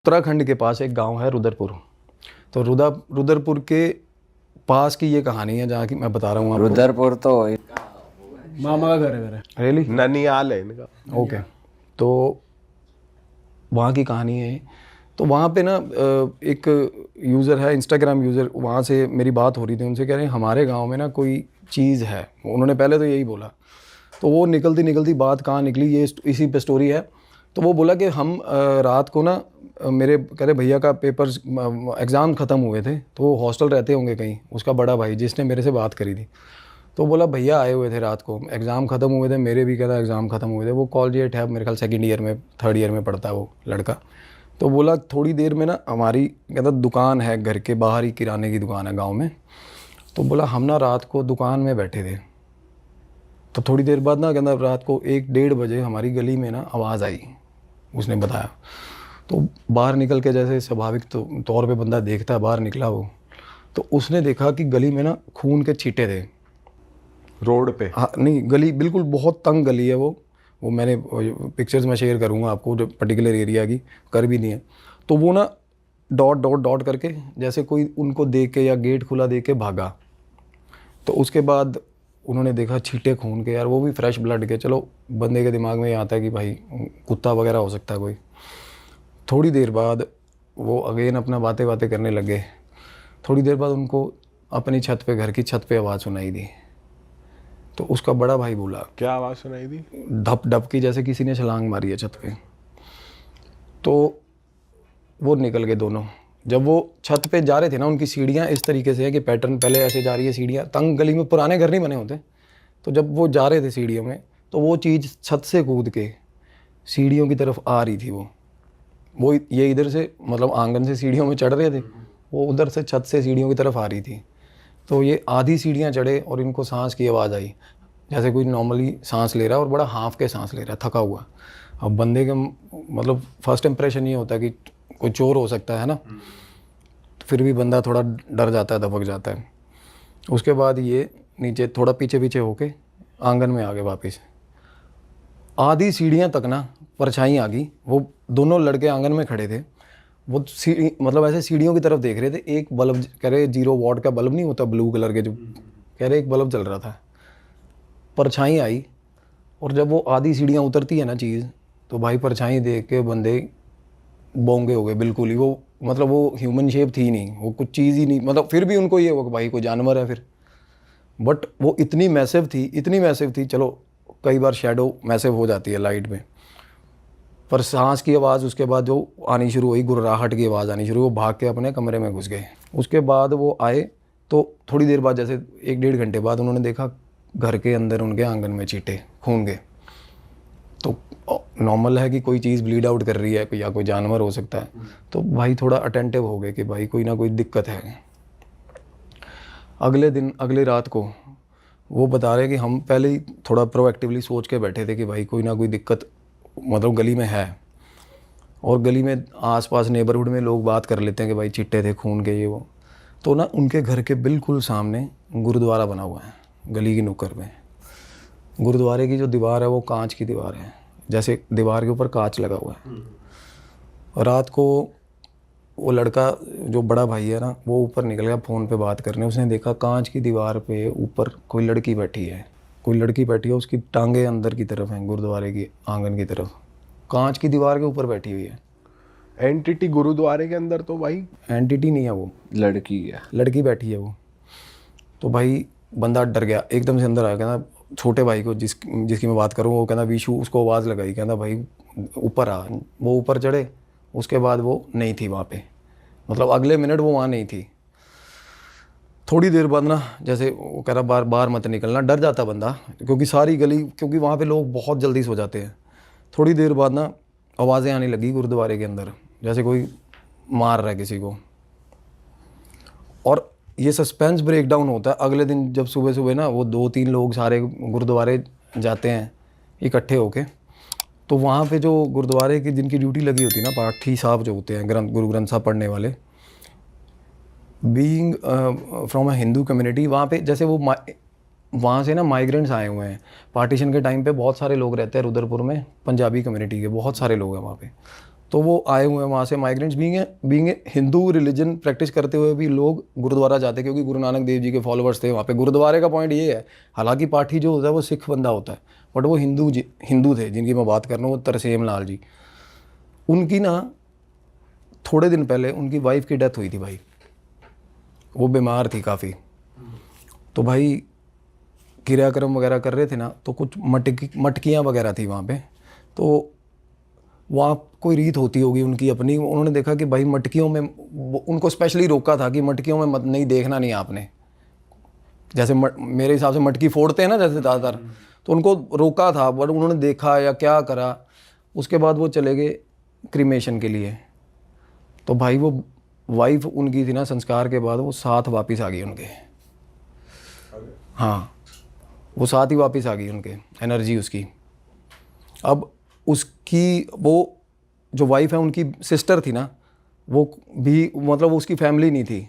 उत्तराखंड के पास एक गांव है रुद्रपुर। तो रुद्रपुर के पास की ये कहानी है जहाँ की मैं बता रहा हूँ आपको। रुद्रपुर तो मामा का घर है मेरा। रियली? ननियाल है इनका। ओके। तो वहाँ की कहानी है। तो वहाँ पे ना एक यूज़र है, इंस्टाग्राम यूज़र, वहाँ से मेरी बात हो रही थी उनसे, कह रहे हैं हमारे गांव में ना कोई चीज़ है। उन्होंने पहले तो यही बोला। तो वो निकलती निकलती बात कहाँ निकली, ये इसी पे स्टोरी है। तो वो बोला कि हम रात को ना मेरे कह रहे भैया का पेपर्स एग्ज़ाम ख़त्म हुए थे, तो वो हॉस्टल रहते होंगे कहीं, उसका बड़ा भाई जिसने मेरे से बात करी थी। तो बोला भैया आए हुए थे रात को, एग्ज़ाम ख़त्म हुए थे, मेरे भी कहता एग्ज़ाम ख़त्म हुए थे। वो कॉलेज है, मेरे ख्याल सेकंड ईयर में, थर्ड ईयर में पढ़ता है वो लड़का। तो बोला थोड़ी देर में ना हमारी कहता दुकान है, घर के बाहर ही किराने की दुकान है गाँव में। तो बोला हम ना रात को दुकान में बैठे थे, तो थोड़ी देर बाद ना कहता रात को 1-1:30 बजे हमारी गली में ना आवाज़ आई, उसने बताया। तो बाहर निकल के जैसे स्वाभाविक तौर पे बंदा देखता है, बाहर निकला वो, तो उसने देखा कि गली में ना खून के छींटे थे रोड पे। हाँ नहीं, गली बिल्कुल बहुत तंग गली है वो मैंने पिक्चर्स में शेयर करूँगा आपको, जो पर्टिकुलर एरिया की कर भी नहीं है। तो वो ना डॉट डॉट डॉट करके जैसे कोई उनको देख के या गेट खुला देख के भागा। तो उसके बाद उन्होंने देखा छींटे खून के, यार वो भी फ्रेश ब्लड के। चलो बंदे के दिमाग में ये आता है कि भाई कुत्ता वगैरह हो सकता है कोई। थोड़ी देर बाद वो अगेन अपना बातें करने लगे। थोड़ी देर बाद उनको अपनी छत पे, घर की छत पे आवाज़ सुनाई दी। तो उसका बड़ा भाई बोला, क्या आवाज़ सुनाई दी? धप धप की, जैसे किसी ने छलांग मारी है छत पे। तो वो निकल गए दोनों। जब वो छत पे जा रहे थे ना, उनकी सीढ़ियाँ इस तरीके से है कि पैटर्न पहले ऐसे जा रही है सीढ़ियाँ, तंग गली में पुराने घर नहीं बने होते। तो जब वो जा रहे थे सीढ़ियों में, तो वो चीज़ छत से कूद के सीढ़ियों की तरफ आ रही थी। वो ये इधर से मतलब आंगन से सीढ़ियों में चढ़ रहे थे, वो उधर से छत से सीढ़ियों की तरफ आ रही थी। तो ये आधी सीढ़ियाँ चढ़े और इनको सांस की आवाज़ आई, जैसे कोई नॉर्मली सांस ले रहा है और बड़ा हाँफ के सांस ले रहा है, थका हुआ। अब बंदे के मतलब फर्स्ट इंप्रेशन ये होता है कि कोई चोर हो सकता है ना, तो फिर भी बंदा थोड़ा डर जाता है, दबक जाता है। उसके बाद ये नीचे थोड़ा पीछे होके आंगन में आ गए वापस। आधी सीढ़ियाँ तक ना परछाई आ गई। वो दोनों लड़के आंगन में खड़े थे, वो सीढ़ी मतलब ऐसे सीढ़ियों की तरफ देख रहे थे। एक बल्ब, कह रहे 0 वॉट का बल्ब नहीं होता ब्लू कलर के, जो कह रहे एक बल्ब जल रहा था। परछाई आई, और जब वो आधी सीढ़ियाँ उतरती है ना चीज़, तो भाई परछाई देख के बंदे बोंगे हो गए बिल्कुल ही। वो मतलब वो ह्यूमन शेप थी नहीं, वो कुछ चीज़ ही नहीं, मतलब फिर भी उनको ये हो कि भाई कोई जानवर है फिर। बट वो इतनी मैसिव थी। चलो कई बार शैडो मैसिव हो जाती है लाइट में, पर सांस की आवाज़ उसके बाद जो आनी शुरू हुई, गुर्राहट की आवाज़ आनी शुरू, वो भाग के अपने कमरे में घुस गए। उसके बाद वो आए तो थोड़ी देर बाद, जैसे 1-1.5 घंटे बाद, उन्होंने देखा घर के अंदर उनके आंगन में चींटे खून के। तो नॉर्मल है कि कोई चीज़ ब्लीड आउट कर रही है या कोई जानवर हो सकता है। तो भाई थोड़ा अटेंटिव हो गए कि भाई कोई ना कोई दिक्कत है। अगले दिन, अगली रात को वो बता रहे कि हम पहले ही थोड़ा प्रोएक्टिवली सोच के बैठे थे कि भाई कोई ना कोई दिक्कत मतलब गली में है। और गली में आसपास नेबरहुड में लोग बात कर लेते हैं कि भाई चिट्टे थे खून के, ये वो। तो ना उनके घर के बिल्कुल सामने गुरुद्वारा बना हुआ है, गली की नुक्कड़ में। गुरुद्वारे की जो दीवार है वो कांच की दीवार है, जैसे दीवार के ऊपर कांच लगा हुआ है। रात को वो लड़का, जो बड़ा भाई है ना, वो ऊपर निकल गया फ़ोन पे बात करने। उसने देखा कांच की दीवार पे ऊपर कोई लड़की बैठी है, उसकी टांगे अंदर की तरफ हैं, गुरुद्वारे की आंगन की तरफ, कांच की दीवार के ऊपर बैठी हुई है। एंटिटी गुरुद्वारे के अंदर तो भाई एंटिटी नहीं है वो, लड़की बैठी है वो। तो भाई बंदा डर गया, एकदम से अंदर आया। कहना छोटे भाई को, जिसकी मैं बात करूँ, वो कहना विशु, उसको आवाज़ लगाई, कहना भाई ऊपर आ। वो ऊपर चढ़े, उसके बाद वो नहीं थी वहाँ पे, मतलब अगले मिनट वो वहाँ नहीं थी। थोड़ी देर बाद ना, जैसे वो कह रहा बाहर मत निकलना, डर जाता बंदा, क्योंकि सारी गली, क्योंकि वहाँ पे लोग बहुत जल्दी सो जाते हैं। थोड़ी देर बाद ना आवाज़ें आने लगी गुरुद्वारे के अंदर, जैसे कोई मार रहा है किसी को। और ये सस्पेंस ब्रेक डाउन होता है अगले दिन, जब सुबह ना वो 2-3 लोग सारे गुरुद्वारे जाते हैं इकट्ठे होके। तो वहाँ पे जो गुरुद्वारे की जिनकी ड्यूटी लगी होती है ना, पाठी साहब जो होते हैं, गुरु ग्रंथ साहब पढ़ने वाले, being from a Hindu community, वहाँ पे जैसे वो वहाँ से ना माइग्रेंट्स आए हुए हैं। पार्टीशन के टाइम पे बहुत सारे लोग रहते हैं रुद्रपुर में, पंजाबी कम्युनिटी के बहुत सारे लोग हैं वहाँ पे। तो वो आए हुए हैं वहाँ से migrants being Hindu religion practice करते हुए भी लोग गुरुद्वारा जाते, क्योंकि गुरु नानक देव जी के फॉलोअर्स थे वहाँ पे। गुरुद्वारे का पॉइंट ये है, हालांकि पाठी जो होता है वो सिख बंदा होता है, बट वो हिंदू थे जिनकी मैं बात कर रहा हूँ, वो तरसेम लाल जी। उनकी ना थोड़े दिन पहले उनकी वाइफ की डेथ हुई थी भाई, वो बीमार थी काफ़ी। तो भाई क्रियाक्रम वगैरह कर रहे थे ना, तो कुछ मटकियाँ वगैरह थी वहाँ पे, तो वहाँ कोई रीत होती होगी उनकी अपनी। उन्होंने देखा कि भाई मटकियों में, उनको स्पेशली रोका था कि मटकियों में मत नहीं देखना नहीं आपने, जैसे मेरे हिसाब से मटकी फोड़ते हैं ना जैसे ज़्यादातर, तो उनको रोका था, बट उन्होंने देखा या क्या करा, उसके बाद वो चले गए क्रीमेशन के लिए। तो भाई वो वाइफ उनकी थी ना, संस्कार के बाद वो साथ वापस आ गई उनके। हाँ, वो साथ ही वापस आ गई उनके, एनर्जी उसकी। अब उसकी वो जो वाइफ है उनकी सिस्टर थी ना, वो भी मतलब उसकी फैमिली नहीं थी,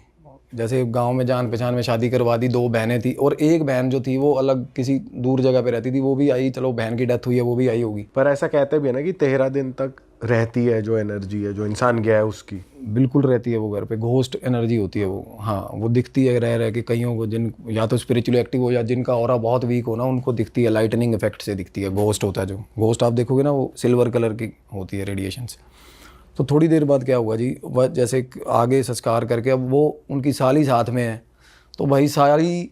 जैसे गांव में जान पहचान में शादी करवा दी। 2 बहनें थी और एक बहन जो थी वो अलग किसी दूर जगह पे रहती थी, वो भी आई। चलो बहन की डेथ हुई है, वो भी आई होगी। पर ऐसा कहते भी है ना कि 13 दिन तक रहती है जो एनर्जी है, जो इंसान गया है उसकी। बिल्कुल रहती है वो घर पे, घोस्ट एनर्जी होती है वो। हाँ, वो दिखती है रह के कईयों को, जिन या तो स्पिरिचुअली एक्टिव हो या जिनका ऑरा बहुत वीक हो ना, उनको दिखती है, लाइटनिंग इफेक्ट से दिखती है। घोस्ट होता है जो घोस्ट आप देखोगे ना, वो सिल्वर कलर की होती है रेडिएशंस। तो थोड़ी देर बाद क्या हुआ जी, वह जैसे आगे संस्कार करके, अब वो उनकी साली साथ में है, तो भाई साली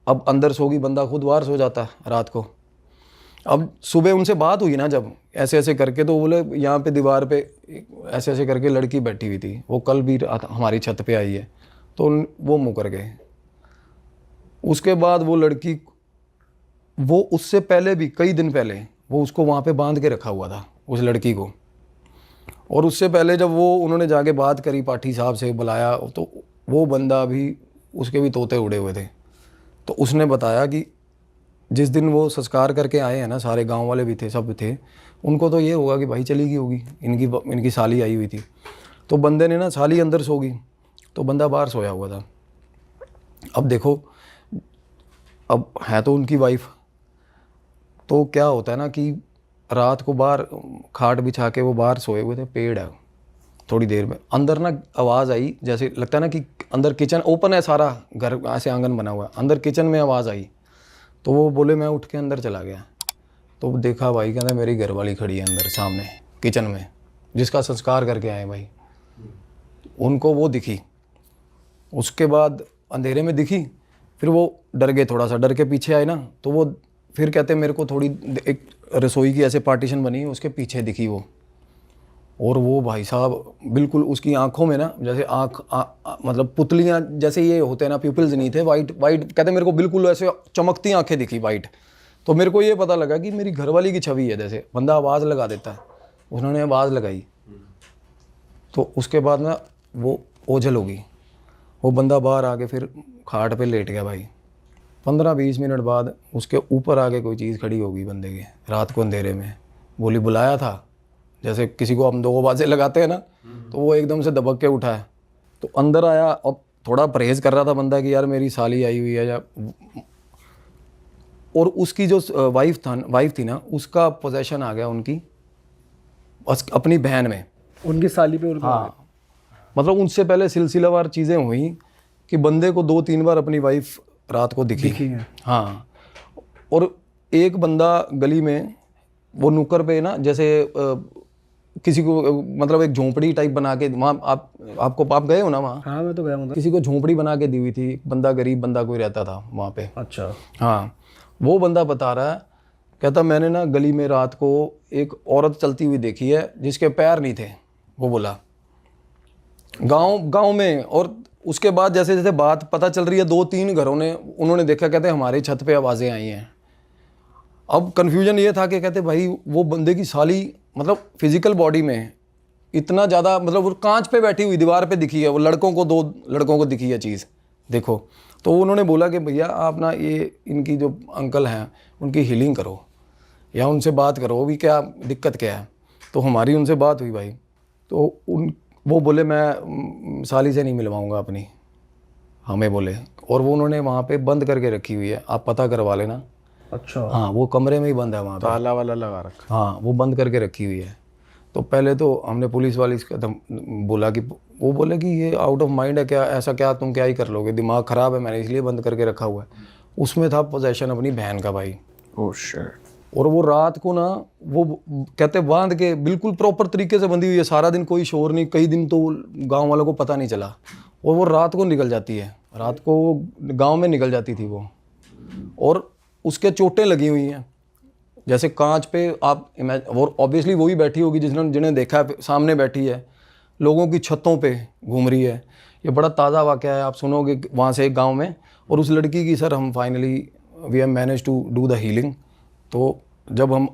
अब अंदर सो गई, बंदा खुद बाहर सो जाता है रात को। अब सुबह उनसे बात हुई ना जब ऐसे ऐसे करके, तो बोले यहाँ पे दीवार पे ऐसे ऐसे करके लड़की बैठी हुई थी, वो कल भी हमारी छत पे आई है। तो वो मुकर गए। उसके बाद वो लड़की, वो उससे पहले भी कई दिन पहले वो उसको वहाँ पे बांध के रखा हुआ था, उस लड़की को। और उससे पहले जब वो उन्होंने जाके बात करी, पाठी साहब से बुलाया, तो वो बंदा भी, उसके भी तोते उड़े हुए थे। तो उसने बताया कि जिस दिन वो संस्कार करके आए हैं ना, सारे गांव वाले भी थे, सब थे, उनको तो ये होगा कि भाई चली गई होगी, इनकी साली आई हुई थी। तो बंदे ने ना, साली अंदर सो गई तो बंदा बाहर सोया हुआ था। अब देखो, अब है तो उनकी वाइफ, तो क्या होता है ना कि रात को बाहर खाट बिछा के वो बाहर सोए हुए थे, पेड़ है। थोड़ी देर में अंदर ना आवाज़ आई, जैसे लगता है ना कि अंदर किचन ओपन है, सारा घर ऐसे आंगन बना हुआ है, अंदर किचन में आवाज़ आई। तो वो बोले मैं उठ के अंदर चला गया, तो देखा भाई, कहता मेरी घरवाली खड़ी है अंदर सामने किचन में, जिसका संस्कार करके आए भाई। उनको वो दिखी, उसके बाद अंधेरे में दिखी, फिर वो डर गए, थोड़ा सा डर के पीछे आए ना, तो वो फिर कहते मेरे को थोड़ी एक रसोई की ऐसे पार्टीशन बनी, उसके पीछे दिखी वो। और वो भाई साहब बिल्कुल उसकी आंखों में ना, जैसे मतलब पुतलियाँ जैसे ये होते हैं ना, प्यूपिल्स नहीं थे, वाइट वाइट, कहते मेरे को बिल्कुल ऐसे चमकती आंखें दिखी वाइट। तो मेरे को ये पता लगा कि मेरी घरवाली की छवि है। जैसे बंदा आवाज़ लगा देता है, उन्होंने आवाज़ लगाई, तो उसके बाद ना वो ओझल होगी, वो बंदा बाहर आके फिर खाट पे लेट गया भाई। 15-20 मिनट बाद उसके ऊपर आके कोई चीज़ खड़ी होगी बंदे के, रात को अंधेरे में। बोली बुलाया था, जैसे किसी को हम 2 आवाज़ें लगाते हैं ना, तो वो एकदम से दबक के उठा है। तो अंदर आया, अब थोड़ा परहेज़ कर रहा था बंदा कि यार मेरी साली आई हुई है, या और उसकी जो वाइफ थी ना, उसका पोजेशन आ गया उनकी अपनी बहन में, उनकी साली पे। हाँ, मतलब उनसे पहले सिलसिलावार चीज़ें हुई कि बंदे को 2-3 बार अपनी वाइफ रात को दिखी है। हाँ। और एक बंदा गली में वो नुक्कर पे ना, जैसे किसी को मतलब एक झोंपड़ी टाइप बना के वहाँ, आप गए हो ना वहाँ? हाँ, मैं तो गया हूँ। किसी को झोंपड़ी बना के दी हुई थी, बंदा गरीब बंदा कोई रहता था वहाँ पे। अच्छा। हाँ, वो बंदा बता रहा है, कहता मैंने ना गली में रात को एक औरत चलती हुई देखी है जिसके पैर नहीं थे। वो बोला गांव में। और उसके बाद जैसे जैसे बात पता चल रही है, 2-3 घरों ने उन्होंने देखा, कहते हमारे छत पे आवाज़ें आई हैं। अब कन्फ्यूजन ये था कि कहते भाई वो बंदे की साली मतलब फिजिकल बॉडी में इतना ज़्यादा, मतलब वो कांच पे बैठी हुई दीवार पे दिखी है, वो 2 लड़कों को दिखी है चीज़, देखो। तो उन्होंने बोला कि भैया आप ना ये इनकी जो अंकल हैं उनकी हीलिंग करो या उनसे बात करो, भी क्या दिक्कत क्या है। तो हमारी उनसे बात हुई भाई, तो वो बोले मैं साली से नहीं मिलवाऊंगा अपनी, हमें बोले। और वो उन्होंने वहाँ पे बंद करके रखी हुई है, आप पता करवा लेना। अच्छा। हाँ, वो कमरे में ही बंद है वहाँ पे, ताला वाला लगा रखा। हाँ, वो बंद करके रखी हुई है। तो पहले तो हमने पुलिस वाली बोला कि वो बोले कि ये आउट ऑफ माइंड है क्या, ऐसा क्या तुम क्या ही कर लोगे, दिमाग ख़राब है, मैंने इसलिए बंद करके रखा हुआ है। उसमें था पोजेशन अपनी बहन का भाई। Oh shit. और वो रात को ना वो कहते बांध के बिल्कुल प्रॉपर तरीके से बंधी हुई है, सारा दिन कोई शोर नहीं, कई दिन तो गांव वालों को पता नहीं चला। और वो रात को निकल जाती है, रात को गांव में निकल जाती थी वो, और उसके चोटें लगी हुई हैं जैसे कांच पे आप और ऑब्वियसली वही बैठी होगी जिन्हें देखा है, सामने बैठी है, लोगों की छतों पे घूम रही है। ये बड़ा ताज़ा वाक़या है, आप सुनोगे वहाँ से एक गांव में। और उस लड़की की सर हम finally we have manage to do the healing. तो जब हम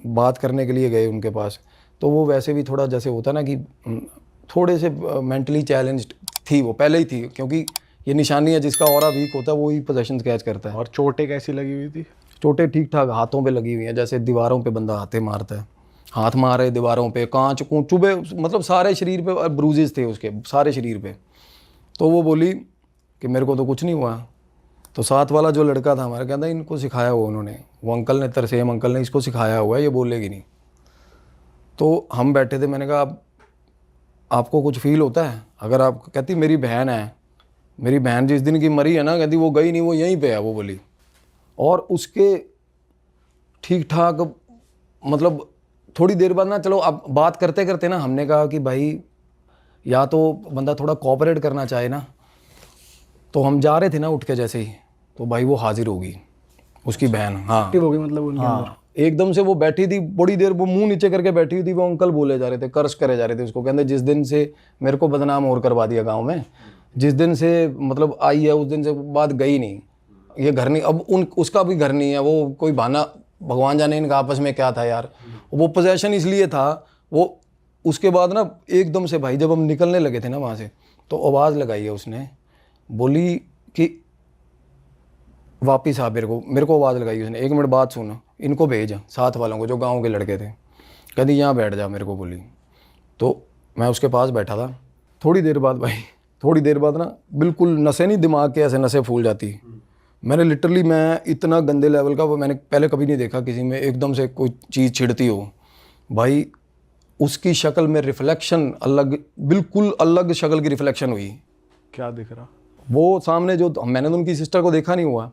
बात करने के लिए गए उनके पास, तो वो वैसे भी थोड़ा जैसे होता ना कि थोड़े से मेंटली चैलेंज्ड थी, वो पहले ही थी, क्योंकि ये निशानी है जिसका ऑरा वीक होता है वो ही पोजेशन कैच करता है। और चोटें कैसी लगी हुई थी? चोटें ठीक ठाक हाथों पे लगी हुई हैं, जैसे दीवारों पे बंदा हाथे मारता है, हाथ मारे दीवारों पे, कांच चुभे, मतलब सारे शरीर पे ब्रूजेस थे उसके सारे शरीर पे। तो वो बोली कि मेरे को तो कुछ नहीं हुआ। तो साथ वाला जो लड़का था हमारा कहता इनको सिखाया हुआ उन्होंने, वो अंकल ने, तरसेम अंकल ने इसको सिखाया हुआ है, ये बोलेगी नहीं। तो हम बैठे थे, मैंने कहा आपको कुछ फील होता है? अगर आप, कहती मेरी बहन है, मेरी बहन जिस दिन की मरी है ना, कहती वो गई नहीं, वो यहीं पे है, वो बोली। और उसके ठीक ठाक मतलब थोड़ी देर बाद ना, चलो अब बात करते करते ना हमने कहा कि भाई या तो बंदा थोड़ा कोऑपरेट करना चाहे ना। तो हम जा रहे थे ना उठ के जैसे ही, तो भाई वो हाजिर होगी, उसकी बहन। हाँ हो गई मतलब उनके अंदर। हाँ, एकदम से वो बैठी थी बड़ी देर, वो मुंह नीचे करके बैठी हुई थी। वो अंकल बोले जा रहे थे, कर्ज करे जा रहे थे उसको, कहते जिस दिन से मेरे को बदनाम और करवा दिया गांव में, जिस दिन से मतलब आई है उस दिन से बाद गई नहीं, ये घर नहीं, अब उसका भी घर नहीं है, वो कोई बहाना, भगवान जाने इनका आपस में क्या था यार। वो पोजेशन इसलिए था वो। उसके बाद ना एकदम से भाई जब हम निकलने लगे थे ना वहाँ से, तो आवाज़ लगाई है उसने, बोली कि वापिस आ, मेरे को आवाज़ लगाई उसने, 1 मिनट बात सुन, इनको भेज साथ वालों को जो गांव के लड़के थे, कहती यहाँ बैठ जा, मेरे को बोली। तो मैं उसके पास बैठा था। थोड़ी देर बाद भाई, थोड़ी देर बाद ना बिल्कुल नसें नहीं, दिमाग के ऐसे नसें फूल जाती। मैंने लिटरली, मैं इतना गंदे लेवल का वो मैंने पहले कभी नहीं देखा किसी में, एकदम से कोई चीज़ छिड़ती हो भाई। उसकी शक्ल में रिफ्लेक्शन अलग, बिल्कुल अलग शक्ल की रिफ्लेक्शन हुई। क्या दिख रहा? वो सामने जो, मैंने तो उनकी सिस्टर को देखा नहीं हुआ,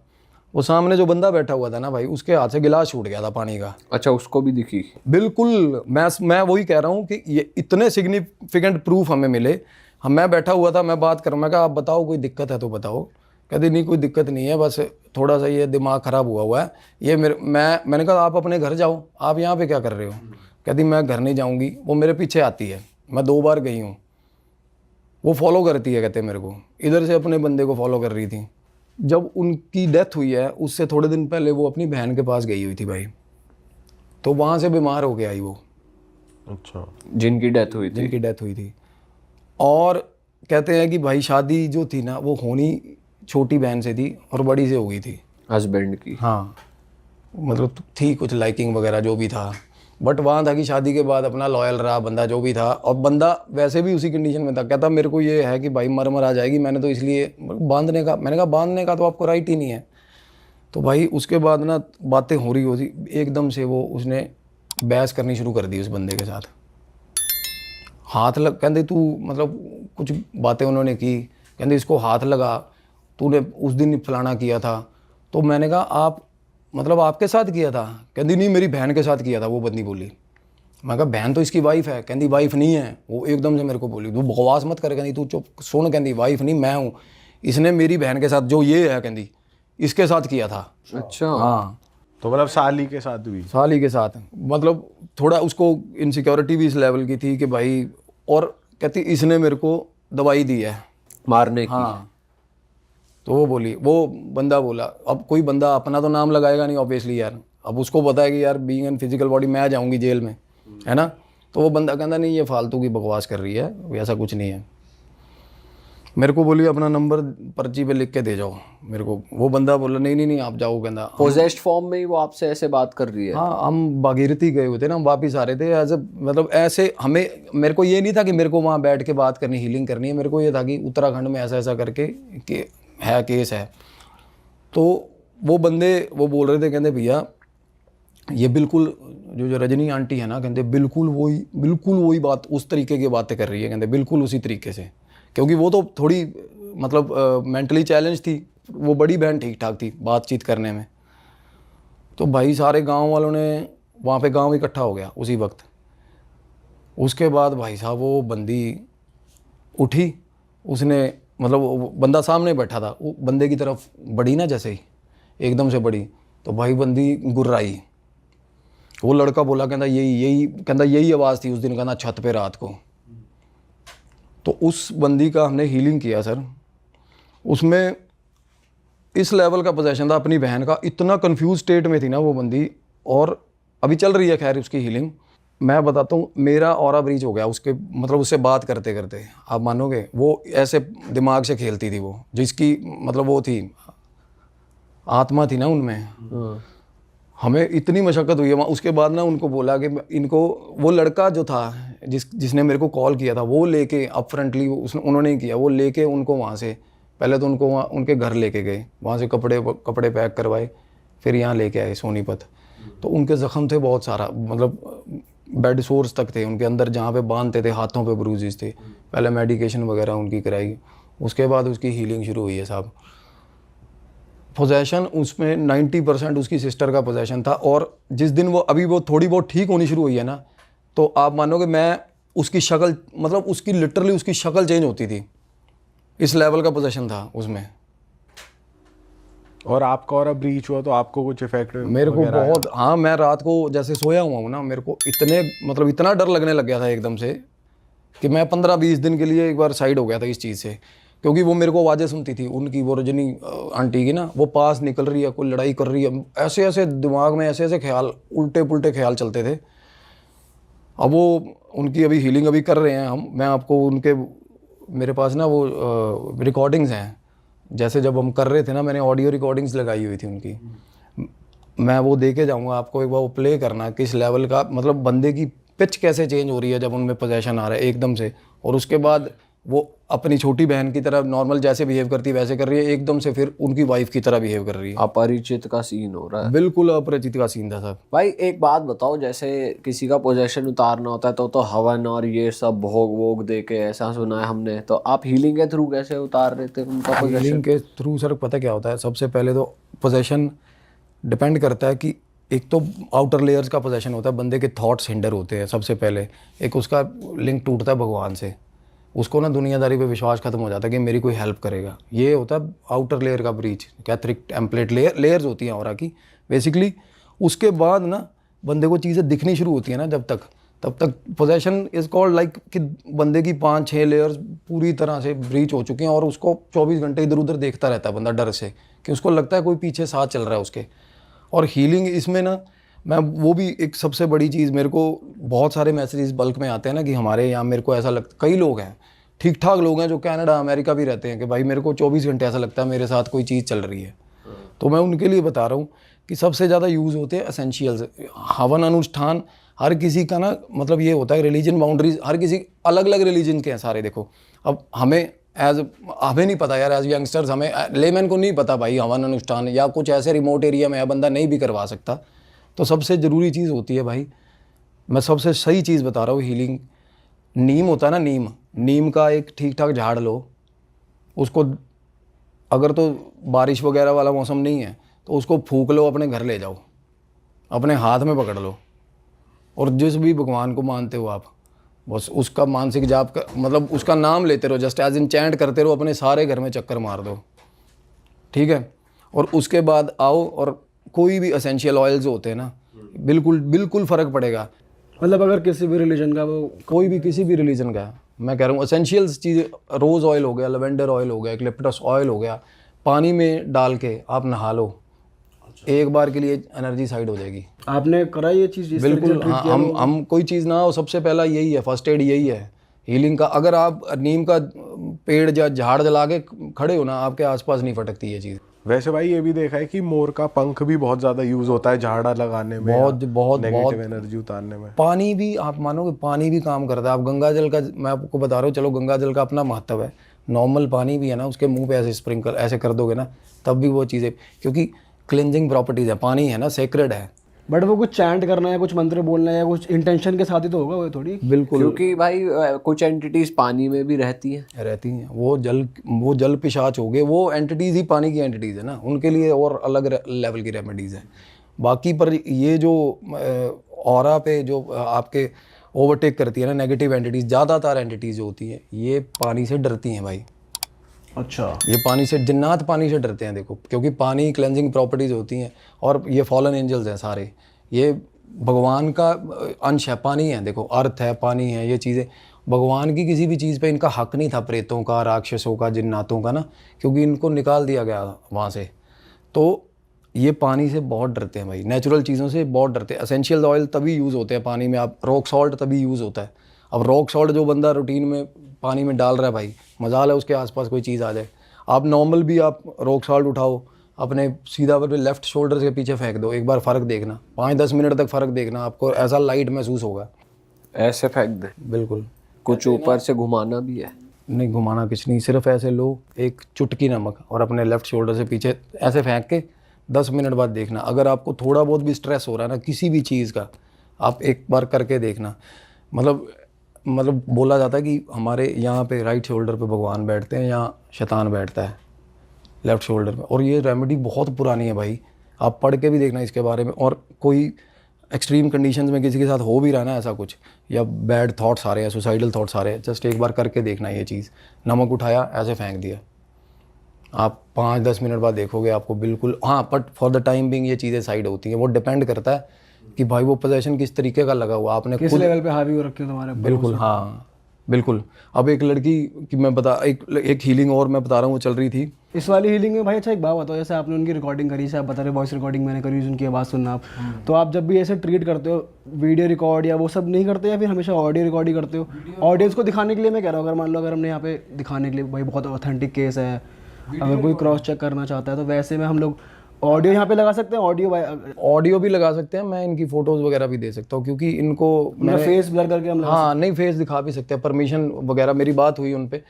वो सामने जो बंदा बैठा हुआ था ना भाई, उसके हाथ से गिलास छूट गया था पानी का। अच्छा, उसको भी दिखी? बिल्कुल, मैं वही कह रहा हूँ कि ये इतने सिग्निफिकेंट प्रूफ हमें मिले। मैं बैठा हुआ था, मैं बात कर, मैं कहा आप बताओ कोई दिक्कत है तो बताओ। कहते नहीं कोई दिक्कत नहीं है, बस थोड़ा सा ये दिमाग ख़राब हुआ है ये मैंने कहा आप अपने घर जाओ, आप यहाँ पे क्या कर रहे हो? कहती मैं घर नहीं जाऊँगी। वो मेरे पीछे आती है, मैं 2 बार गई हूँ, वो फॉलो करती है, कहते मेरे को, इधर से अपने बंदे को फॉलो कर रही थी। जब उनकी डेथ हुई है उससे थोड़े दिन पहले वो अपनी बहन के पास गई हुई थी भाई, तो वहाँ से बीमार हो के आई वो। अच्छा। जिनकी डेथ हुई थी? जिनकी डेथ हुई थी। और कहते हैं कि भाई शादी जो थी ना वो होनी छोटी बहन से थी और बड़ी से हो गई थी, हस्बैंड की। हाँ, मतलब थी कुछ लाइकिंग वगैरह जो भी था, बट वहाँ था कि शादी के बाद अपना लॉयल रहा बंदा जो भी था, और बंदा वैसे भी उसी कंडीशन में था। कहता मेरे को ये है कि भाई मर आ जाएगी, मैंने तो इसलिए बांधने का, मैंने कहा बांधने का तो आपको राइट ही नहीं है। तो भाई उसके बाद ना बातें हो रही होती, एकदम से वो उसने बहस करनी शुरू कर दी उस बंदे के साथ, हाथ लग, कहते तू मतलब कुछ बातें उन्होंने की, कहते इसको हाथ लगा, तूने उस दिन फलाना किया था। तो मैंने कहा आप मतलब आपके साथ किया था? कहती नहीं मेरी बहन के साथ किया था, वो बंदी बोली। मैं कहा बहन तो इसकी वाइफ है। कहती वाइफ नहीं है। वो एकदम से मेरे को बोली तू बकवास मत कर, कहती तू चुप सुन, कहती वाइफ नहीं मैं हूँ, इसने मेरी बहन के साथ जो ये है कहती इसके साथ किया था। अच्छा। हाँ, तो मतलब साली के साथ हुई? साली के साथ, मतलब थोड़ा उसको इनसिक्योरिटी भी इस लेवल की थी कि भाई, और कहती इसने मेरे को दवाई दी है मारने की? हाँ। तो वो बोली, वो बंदा बोला, अब कोई बंदा अपना तो नाम लगाएगा नहीं ऑब्वियसली यार, अब उसको पता है कि यार बीइंग एन फिजिकल बॉडी मैं जाऊंगी जेल में, है ना। तो वो बंदा कहता नहीं ये फालतू की बकवास कर रही है, ऐसा कुछ नहीं है। मेरे को बोली अपना नंबर पर्ची पे लिख के दे जाओ मेरे को। वो बंदा बोला नहीं आप जाओ, कहता पोजेस्ड फॉर्म में ही वो आपसे ऐसे बात कर रही है? हाँ, हम भागीरथी गए हुए थे ना, हम वापिस आ रहे थे एज मतलब ऐसे हमें, मेरे को ये नहीं था कि मेरे को वहाँ बैठ के बात करनी, हीलिंग करनी है। मेरे को ये था कि उत्तराखंड में ऐसा ऐसा करके कि है केस है। तो वो बंदे वो बोल रहे थे, कहते भैया ये बिल्कुल जो रजनी आंटी है ना, कहते बिल्कुल वही बात, उस तरीके की बातें कर रही है, कहते बिल्कुल उसी तरीके से। क्योंकि वो तो थोड़ी मतलब मेंटली चैलेंज थी, वो बड़ी बहन ठीक ठाक थी बातचीत करने में। तो भाई सारे गांव वालों ने वहाँ पे गांव इकट्ठा हो गया उसी वक्त। उसके बाद भाई साहब वो बंदी उठी, उसने मतलब वो बंदा सामने बैठा था, वो बंदे की तरफ बढ़ी ना, जैसे ही एकदम से बढ़ी तो भाई बंदी गुर्राई। वो लड़का बोला, कहता यही आवाज़ थी उस दिन, कहना छत पे रात को। तो उस बंदी का हमने हीलिंग किया सर। उसमें इस लेवल का पोजेशन था अपनी बहन का, इतना कंफ्यूज स्टेट में थी ना वो बंदी। और अभी चल रही है खैर उसकी हीलिंग। मैं बताता हूँ, मेरा ऑरा ब्रीच हो गया उसके, मतलब उससे बात करते करते। आप मानोगे वो ऐसे दिमाग से खेलती थी वो, जिसकी मतलब वो थी आत्मा थी ना उनमें। हमें इतनी मशक्क़त हुई है वहाँ। उसके बाद ना उनको बोला कि इनको, वो लड़का जो था जिसने मेरे को कॉल किया था, वो लेके अप फ्रंटली उन्होंने ही किया, वो लेके उनको वहाँ से, पहले तो उनको वहाँ उनके घर लेके गए, वहाँ से कपड़े पैक करवाए, फिर यहाँ लेके आए सोनीपत। तो उनके ज़ख़म थे बहुत सारा, मतलब बेड सोर्स तक थे उनके अंदर, जहाँ पे बांधते थे, हाथों पे ब्रूजेस थे। पहले मेडिकेशन वगैरह उनकी कराई, उसके बाद उसकी हीलिंग शुरू हुई है साहब। पोजेशन उसमें 90% उसकी सिस्टर का पोजेशन था। और जिस दिन वो थोड़ी बहुत ठीक होनी शुरू हुई है ना, तो आप मानोगे मैं उसकी शक्ल, मतलब उसकी लिटरली उसकी शक्ल चेंज होती थी, इस लेवल का पोजेशन था उसमें। और आपका और ब्रीच हुआ तो आपको कुछ इफेक्ट मेरे को बहुत, हाँ, मैं रात को जैसे सोया हुआ हूँ ना, मेरे को इतना डर लगने लग गया था एकदम से कि मैं 15-20 दिन के लिए एक बार साइड हो गया था इस चीज़ से। क्योंकि वो मेरे को आवाज़ें सुनती थी उनकी, वो रजनी आंटी की ना, वो पास निकल रही है, कोई लड़ाई कर रही है, ऐसे ऐसे दिमाग में ऐसे ऐसे ख्याल, उल्टे पुल्टे ख्याल चलते थे। अब वो उनकी अभी हीलिंग अभी कर रहे हैं हम। मैं आपको उनके, मेरे पास ना वो रिकॉर्डिंग्स हैं, जैसे जब हम कर रहे थे ना, मैंने ऑडियो रिकॉर्डिंग्स लगाई हुई थी उनकी, मैं वो दे के जाऊँगा आपको, एक बार वो प्ले करना, किस लेवल का, मतलब बंदे की पिच कैसे चेंज हो रही है जब उनमें पोजेशन आ रहा है एकदम से। और उसके बाद वो अपनी छोटी बहन की तरह नॉर्मल जैसे बिहेव करती है वैसे कर रही है, एकदम से फिर उनकी वाइफ की तरह बिहेव कर रही है। अपरिचित का सीन हो रहा है। बिल्कुल अपरिचित का सीन था साहब। भाई एक बात बताओ, जैसे किसी का पोजेशन उतारना होता है तो हवन और ये सब भोग वोग दे के, ऐसा सुना है हमने। तो आप हीलिंग के थ्रू कैसे उतार रहे थे उनका पोजेशन? हीलिंग के थ्रू सर पता क्या होता है, सबसे पहले तो पोजेशन डिपेंड करता है कि एक तो आउटर लेयर्स का पोजेशन होता है, बंदे के थॉट्स हिंडर होते हैं सबसे पहले। एक उसका लिंक टूटता है भगवान से, उसको ना दुनियादारी पे विश्वास खत्म हो जाता है कि मेरी कोई हेल्प करेगा। ये होता है आउटर लेयर का ब्रीच, कैथरिक टेम्पलेट लेयर्स होती हैं ऑरा की बेसिकली। उसके बाद ना बंदे को चीज़ें दिखनी शुरू होती है ना, तब तक पोजेशन इज़ कॉल्ड लाइक कि बंदे की 5-6 लेयर्स पूरी तरह से ब्रीच हो चुकी हैं, और उसको 24 घंटे इधर उधर देखता रहता है बंदा डर से, कि उसको लगता है कोई पीछे साथ चल रहा है उसके। और हीलिंग इसमें ना, मैं वो भी एक सबसे बड़ी चीज़, मेरे को बहुत सारे मैसेजेस बल्क में आते हैं ना कि हमारे यहाँ, मेरे को ऐसा लगता, कई लोग हैं ठीक ठाक लोग हैं जो कनाडा अमेरिका भी रहते हैं, कि भाई मेरे को 24 घंटे ऐसा लगता है मेरे साथ कोई चीज़ चल रही है। तो मैं उनके लिए बता रहा हूँ कि सबसे ज़्यादा यूज़ होते हैं एसेंशियल्स। हवन अनुष्ठान हर किसी का ना, मतलब ये होता है रिलीजन बाउंड्रीज, हर किसी अलग अलग रिलीजन के हैं सारे। देखो अब हमें नहीं पता यार, एज यंगस्टर्स, हमें लेमैन को नहीं पता भाई हवन अनुष्ठान, या कुछ ऐसे रिमोट एरिया में है बंदा नहीं भी करवा सकता। तो सबसे ज़रूरी चीज़ होती है भाई, मैं सबसे सही चीज़ बता रहा हूँ, हीलिंग। नीम होता है ना, नीम का एक ठीक ठाक झाड़ लो, उसको अगर तो बारिश वगैरह वाला मौसम नहीं है तो उसको फूंक लो, अपने घर ले जाओ, अपने हाथ में पकड़ लो, और जिस भी भगवान को मानते हो आप, बस उसका मानसिक जाप का, मतलब उसका नाम लेते रहो, जस्ट एज इन चैंट करते रहो, अपने सारे घर में चक्कर मार दो, ठीक है। और उसके बाद आओ, और कोई भी एसेंशियल ऑयल्स होते हैं ना, बिल्कुल फ़र्क पड़ेगा। मतलब अगर किसी भी रिलीजन का, वो कोई भी किसी भी रिलीजन का, मैं कह रहा हूँ एसेंशियल्स चीज़ें, रोज़ ऑयल हो गया, लेवेंडर ऑयल हो गया, यूकलिप्टस ऑयल हो गया, पानी में डाल के आप नहा लो, एक बार के लिए एनर्जी साइड हो जाएगी। आपने करा ये चीज़? बिल्कुल हाँ, हम कोई चीज़ ना हो, सबसे पहला यही है, फर्स्ट एड यही है हीलिंग का। अगर आप नीम का पेड़ या झाड़ जला के खड़े हो ना, आपके आसपास नहीं फटकती ये चीज़। वैसे भाई ये भी देखा है कि मोर का पंख भी बहुत ज्यादा यूज होता है झाड़ा लगाने में, बहुत नेगेटिव एनर्जी उतारने में। पानी भी, आप मानोगे पानी भी काम करता है। आप गंगा जल का, मैं आपको बता रहा हूँ, चलो गंगा जल का अपना महत्व है, नॉर्मल पानी भी है ना, उसके मुंह पे ऐसे स्प्रिंकल ऐसे कर दोगे ना, तब भी वो चीज़ें, क्योंकि क्लिनजिंग प्रॉपर्टीज़ है, पानी है ना, सेक्रेड है, बट वो कुछ चैंट करना है, कुछ मंत्र बोलना है या कुछ इंटेंशन के साथ ही तो होगा वो थोड़ी। बिल्कुल क्योंकि भाई कुछ एंटिटीज पानी में भी रहती हैं। रहती हैं, वो जल पिशाच हो गए, वो एंटिटीज़ ही पानी की एंटिटीज़ है ना, उनके लिए और अलग लेवल की रेमेडीज़ है। बाकी पर ये जो ऑरा पे जो आपके ओवरटेक करती है ना नेगेटिव एंटिटीज़, ज़्यादातर एंटिटीज़ जो होती हैं ये पानी से डरती हैं भाई। अच्छा। ये पानी से, जिन्नात पानी से डरते हैं देखो, क्योंकि पानी क्लेंजिंग प्रॉपर्टीज़ होती हैं, और ये फॉलन एंजल्स हैं सारे, ये भगवान का अंश है, पानी है, देखो अर्थ है, पानी है, ये चीज़ें भगवान की किसी भी चीज़ पे इनका हक नहीं था, प्रेतों का, राक्षसों का, जिन्नातों का ना, क्योंकि इनको निकाल दिया गया वहाँ से। तो ये पानी से बहुत डरते हैं भाई, नेचुरल चीज़ों से बहुत डरते हैं। एसेंशियल ऑयल तभी यूज़ होते हैं पानी में, आप रॉक सॉल्ट तभी यूज़ होता है। अब रॉक सॉल्ट जो बंदा रूटीन में पानी में डाल रहा है भाई, मजाल है उसके आसपास कोई चीज़ आ जाए। आप नॉर्मल भी आप रॉक सॉल्ट उठाओ, अपने सीधा पर लेफ्ट शोल्डर के पीछे फेंक दो, एक बार फ़र्क देखना, 5-10 मिनट तक फ़र्क देखना, आपको ऐसा लाइट महसूस होगा। ऐसे फेंक दे, बिल्कुल। कुछ ऊपर से घुमाना भी है? नहीं, घुमाना कुछ नहीं, सिर्फ ऐसे लो एक चुटकी नमक और अपने लेफ्ट शोल्डर से पीछे ऐसे फेंक के 10 मिनट बाद देखना। अगर आपको थोड़ा बहुत भी स्ट्रेस हो रहा है ना किसी भी चीज़ का, आप एक बार करके देखना। मतलब बोला जाता है कि हमारे यहाँ पे राइट शोल्डर पे भगवान बैठते हैं, यहाँ शैतान बैठता है लेफ़्ट शोल्डर पे, और ये रेमेडी बहुत पुरानी है भाई, आप पढ़ के भी देखना इसके बारे में। और कोई एक्सट्रीम कंडीशंस में किसी के साथ हो भी रहा है ना ऐसा कुछ, या बैड थॉट्स आ रहे हैं, सुसाइडल थॉट्स आ रहे हैं, जस्ट एक बार करके देखना ये चीज़। नमक उठाया, ऐसे फेंक दिया, आप 5-10 मिनट बाद देखोगे आपको बिल्कुल, हाँ, but for the time being ये चीज़ें साइड होती हैं। वो डिपेंड करता है कि भाई वो पोजेशन किस तरीके का लगा हुआ, आपने किस खुद। लेवल पे हावी हो रखे हो तुम्हारे ऊपर। बिल्कुल, हाँ बिल्कुल। अब एक लड़की की मैं बता, एक हीलिंग और मैं बता रहा हूँ, वो चल रही थी। इस वाली हीलिंग में भाई अच्छा एक बात बताओ, जैसे आपने उनकी रिकॉर्डिंग करी, जैसे आप बता रहे वॉइस रिकॉर्डिंग मैंने करी, उनकी आवाज़ सुनना आप, तो आप जब भी ऐसे ट्रीट करते हो, वीडियो रिकॉर्ड या वो सब नहीं करते, या फिर हमेशा ऑडियो रिकॉर्ड ही करते हो? ऑडियंस को दिखाने के लिए मैं कह रहा हूँ, अगर मान लो अगर हमने यहाँ पे दिखाने के लिए भाई बहुत ऑथेंटिक केस है, अगर कोई क्रॉस चेक करना चाहता है तो वैसे में हम लोग ऑडियो यहाँ पे लगा सकते हैं? ऑडियो भी लगा सकते हैं, मैं इनकी फ़ोटोज़ वगैरह भी दे सकता हूँ, क्योंकि इनको मैंने फेस ब्लर करके हम हाँ नहीं, फेस दिखा भी सकते हैं, परमिशन वगैरह मेरी बात हुई उन पे।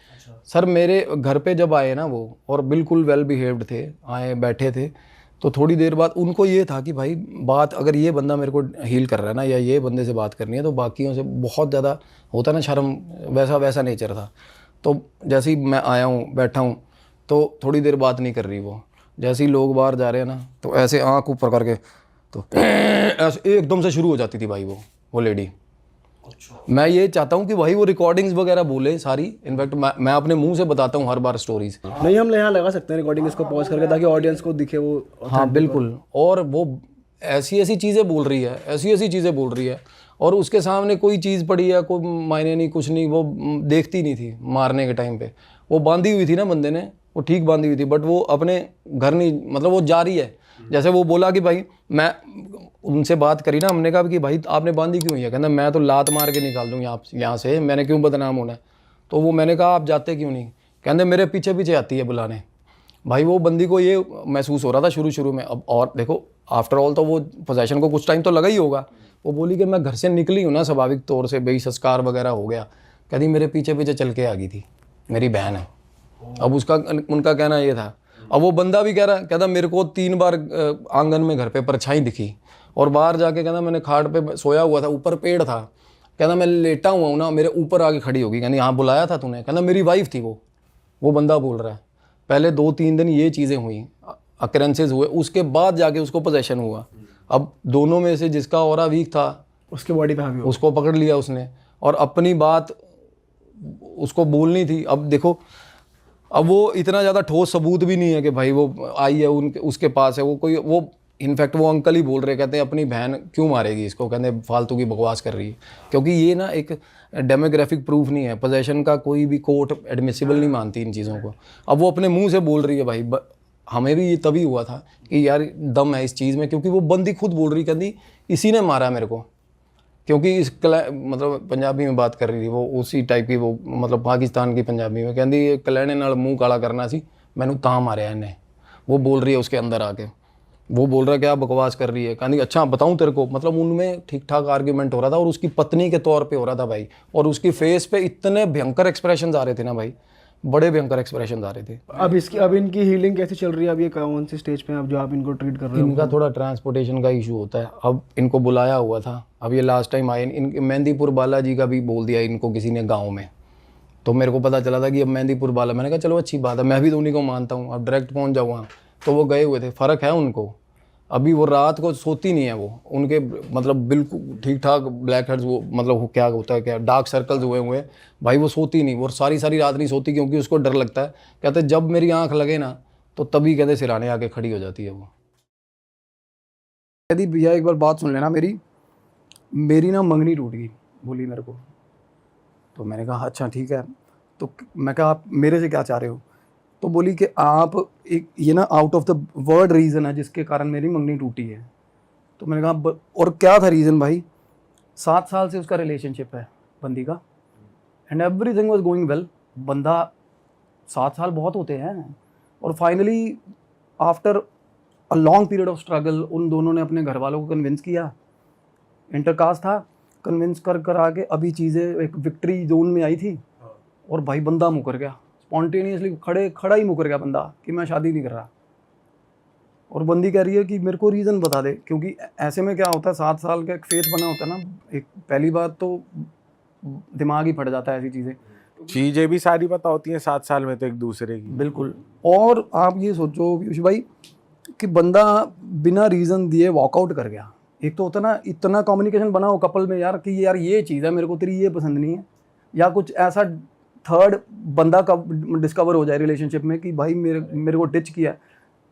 सर मेरे घर पे जब आए ना वो, और बिल्कुल वेल बिहेव्ड थे, आए बैठे थे, तो थोड़ी देर बाद उनको ये था कि भाई बात, अगर ये बंदा मेरे को हील कर रहा है ना, या ये बंदे से बात करनी है, तो बाकियों से बहुत ज़्यादा होता है ना शर्म, वैसा नेचर था। तो जैसे ही मैं आया हूँ, बैठा हूँ, तो थोड़ी देर बात नहीं कर रही वो। जैसे ही लोग बाहर जा रहे हैं ना, तो ऐसे आँख ऊपर करके, तो ऐसे एकदम से शुरू हो जाती थी भाई वो लेडी। मैं ये चाहता हूँ कि भाई वो रिकॉर्डिंग्स वगैरह बोले सारी, इनफैक्ट मैं अपने मुंह से बताता हूँ हर बार स्टोरीज। नहीं, हम यहाँ लगा सकते हैं रिकॉर्डिंग, इसको पॉज करके, ताकि ऑडियंस को दिखे वो। हाँ बिल्कुल। और वो ऐसी चीज़ें बोल रही है, ऐसी चीज़ें बोल रही है, और उसके सामने कोई चीज़ पड़ी है, कोई मायने नहीं, कुछ नहीं, वो देखती नहीं थी। मारने के टाइम पे वो बांधी हुई थी ना बंदे ने, वो ठीक बांधी हुई थी, बट वो अपने घर नहीं, मतलब वो जा रही है। जैसे वो बोला कि भाई, मैं उनसे बात करी ना, हमने कहा कि भाई आपने बांधी क्यों है? कहना मैं तो लात मार के निकाल दूँ यहाँ से, मैंने क्यों बदनाम होना है? तो वो मैंने कहा आप जाते क्यों नहीं? कहते मेरे पीछे पीछे आती है बुलाने। भाई वो बंदी को ये महसूस हो रहा था शुरू में। अब और देखो, आफ्टर ऑल तो वो पोजेशन को कुछ टाइम तो लगा ही होगा। वो बोली कि मैं घर से निकली हूँ ना स्वाभाविक तौर से, भाई संस्कार वगैरह हो गया, कहती मेरे पीछे पीछे चल के आ गई थी, मेरी बहन है। अब उनका कहना ये था। अब वो बंदा भी कह रहा, कहता मेरे को 3 बार आंगन में घर पे परछाई दिखी, और बाहर जाके कहता मैंने खाट पे सोया हुआ था, ऊपर पेड़ था, कहता मैं लेटा हुआ हूँ ना, मेरे ऊपर आके खड़ी होगी, कहती हाँ बुलाया था तूने? कहता मेरी वाइफ थी वो बंदा बोल रहा है। पहले 2-3 दिन ये चीज़ें हुई, अकरेंसेज हुए, उसके बाद जाके उसको पोजेशन हुआ। अब दोनों में से जिसका ऑरा वीक था, उसके बॉडी पे हावी हो, उसको पकड़ लिया उसने, और अपनी बात उसको बोलनी थी। अब देखो, अब वो इतना ज़्यादा ठोस सबूत भी नहीं है कि भाई वो आई है उसके पास है, वो इनफैक्ट वो अंकल ही बोल रहे, कहते हैं अपनी बहन क्यों मारेगी इसको, कहते फालतू की बकवास कर रही है। क्योंकि ये ना एक डेमोग्राफिक प्रूफ नहीं है, पोजेशन का कोई भी कोर्ट एडमिसिबल नहीं मानती इन चीज़ों को। अब वो अपने मुंह से बोल रही है भाई, हमें भी ये तभी हुआ था कि यार दम है इस चीज़ में, क्योंकि वो बंदी खुद बोल रही, कहती इसी ने मारा मेरे को। क्योंकि मतलब पंजाबी में बात कर रही थी वो, उसी टाइप की वो, मतलब पाकिस्तान की पंजाबी में, कहती कलैने नाल मुँह काला करना सी, मैनू तां मारिया इन्हें। वो बोल रही है उसके अंदर आके, वो बोल रहा है क्या बकवास कर रही है, कहती अच्छा बताऊं तेरे को। मतलब उनमें ठीक ठाक आर्ग्यूमेंट हो रहा था, और उसकी पत्नी के तौर पे हो रहा था भाई, और उसकी फेस पे इतने भयंकर एक्सप्रेशंस आ रहे थे ना भाई, बड़े भयंकर एक्सप्रेशन आ रहे थे। अब इनकी हीलिंग कैसे चल रही है? अब ये कौन सी स्टेज पे हैं अब जो आप इनको ट्रीट कर रहे हो? इनका थोड़ा ट्रांसपोर्टेशन का इशू होता है। अब इनको बुलाया हुआ था, अब ये लास्ट टाइम आए, इन मेहंदीपुर बालाजी का भी बोल दिया इनको किसी ने गाँव में, तो मेरे को पता चला था कि अब मेहंदीपुर बाला, मैंने कहा चलो अच्छी बात है, मैं भी तो उन्हीं को मानता हूँ, अब डायरेक्ट पहुँच जाऊँ वहाँ। तो वो गए हुए थे, फ़र्क है उनको, अभी वो रात को सोती नहीं है वो, उनके मतलब बिल्कुल ठीक ठाक ब्लैक हेड्स, वो मतलब क्या होता है, क्या डार्क सर्कल्स हुए हुए भाई, वो सोती नहीं, वो सारी सारी रात नहीं सोती, क्योंकि उसको डर लगता है। कहते जब मेरी आंख लगे ना तो तभी कहते सिराने आके खड़ी हो जाती है वो। यदि भैया एक बार बात सुन लेना मेरी, मेरी ना मंगनी टूट गई, बोली मेरे को। तो मैंने कहा अच्छा ठीक है। तो मैं कहा आप मेरे से क्या चाह रहे हो? तो बोली कि आप एक ये ना out of the word reason है जिसके कारण मेरी मंगनी टूटी है। तो मैंने कहा और क्या था रीज़न भाई? 7 साल से उसका रिलेशनशिप है बंदी का, and everything was going well. बंदा 7 साल बहुत होते हैं, और finally after a long period of struggle उन दोनों ने अपने घर वालों को कन्विंस किया, इंटरकास्ट था, कन्विंस कर आके अभी चीज़ें एक विक्ट्री जोन में आई थी, और भाई बंदा मुकर गया स्पॉन्टेनियसली, खड़ा ही मुकर गया बंदा कि मैं शादी नहीं कर रहा। और बंदी कह रही है कि मेरे को रीज़न बता दे, क्योंकि ऐसे में क्या होता है, 7 साल का एक फेथ बना होता है ना, एक पहली बात तो दिमाग ही फट जाता है ऐसी चीजें भी सारी पता होती हैं 7 साल में तो एक दूसरे की। बिल्कुल। और आप ये सोचो पीयूष भाई कि बंदा बिना रीज़न दिए वॉकआउट कर गया। एक तो होता ना, इतना कम्युनिकेशन बना हो कपल में यार कि यार ये चीज़ है मेरे को तेरी ये पसंद नहीं है, या कुछ ऐसा थर्ड बंदा का डिस्कवर हो जाए रिलेशनशिप में कि भाई मेरे को टिच किया।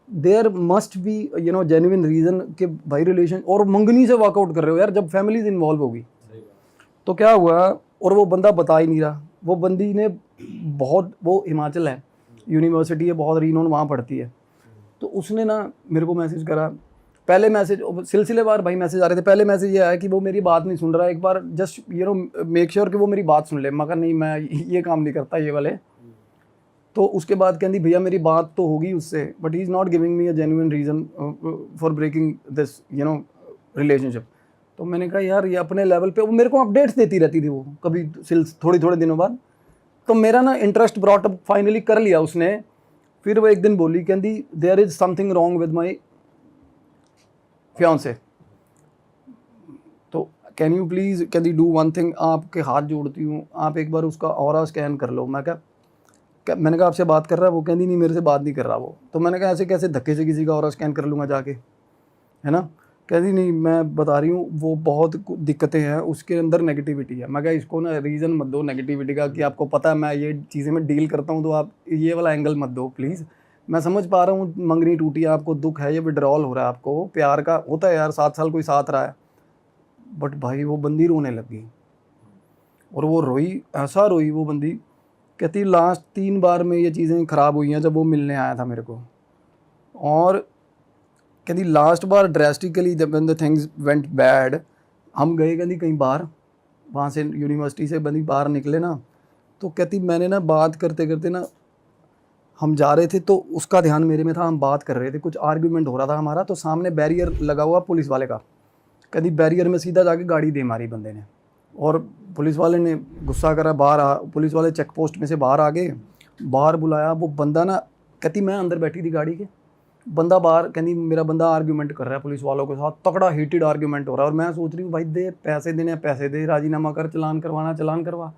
There must be genuine reason कि भाई रिलेशन, और मंगनी से वॉकआउट कर रहे हो यार, जब फैमिलीज इन्वॉल्व होगी। तो क्या हुआ, और वो बंदा बता ही नहीं रहा। वो बंदी ने बहुत, वो हिमाचल है, यूनिवर्सिटी है, बहुत रीनोन वहाँ पढ़ती है। तो उसने ना मेरे को मैसेज करा, पहले मैसेज सिलसिलेवार भाई मैसेज आ रहे थे। पहले मैसेज ये आया कि वो मेरी बात नहीं सुन रहा, एक बार जस्ट मेक श्योर कि वो मेरी बात सुन ले। मगर नहीं, मैं ये काम नहीं करता ये वाले। तो उसके बाद कहती भैया मेरी बात तो होगी उससे, but he is not giving me a genuine reason for breaking this relationship. तो मैंने कहा यार ये अपने लेवल पे, वो मेरे को अपडेट्स देती रहती थी वो कभी थोड़े दिनों बाद। तो मेरा ना इंटरेस्ट ब्रॉट अप फाइनली कर लिया उसने। फिर वो एक दिन बोली, कहती there is something wrong with my fiance, तो कैन यू प्लीज़ कहती डू वन थिंग, आपके हाथ जोड़ती हूँ, आप एक बार उसका ऑरा स्कैन कर लो। मैंने कहा आपसे बात कर रहा है वो? कहती नहीं मेरे से बात नहीं कर रहा वो। तो मैंने कहा ऐसे कैसे धक्के से किसी का ऑरा स्कैन कर लूँगा जाके, है ना? कहती नहीं मैं बता रही हूँ वो बहुत दिक्कतें हैं, उसके अंदर नेगेटिविटी है। मैं कहा इसको ना रीज़न मत दो नेगेटिविटी का कि आपको पता है मैं ये चीज़ें में डील करता हूँ, तो आप ये वाला एंगल मत दो प्लीज़। मैं समझ पा रहा हूँ मंगनी टूटी है, आपको दुख है, ये विड्रॉल हो रहा है, आपको प्यार का होता है यार, 7 साल कोई साथ रहा है। बट भाई वो बंदी रोने लगी, और वो रोई, ऐसा रोई वो बंदी। कहती लास्ट 3 बार में ये चीज़ें ख़राब हुई हैं जब वो मिलने आया था मेरे को। और कहती लास्ट बार ड्रेस्टिकली जब द थिंग्स वेंट बैड, हम गए कहती कहीं बाहर, वहाँ से यूनिवर्सिटी से बंदी बाहर निकले ना, तो कहती मैंने ना बात करते करते ना, हम जा रहे थे तो उसका ध्यान मेरे में था, हम बात कर रहे थे, कुछ आर्ग्यूमेंट हो रहा था हमारा, तो सामने बैरियर लगा हुआ पुलिस वाले का। कहती बैरियर में सीधा जाके गाड़ी दे मारी बंदे ने, और पुलिस वाले ने गुस्सा करा, पुलिस वाले चेक पोस्ट में से बाहर आ गए, बाहर बुलाया। वो बंदा ना, कहती मैं अंदर बैठी थी गाड़ी के, बंदा बाहर, कहती मेरा बंदा आर्ग्यूमेंट कर रहा है पुलिस वालों के साथ, तगड़ा हीटेड आर्ग्यूमेंट हो रहा है। और मैं सोच रही हूँ भाई दे पैसे देने पैसे दे, राजीनामा कर, चलान करवाना चलान करवा।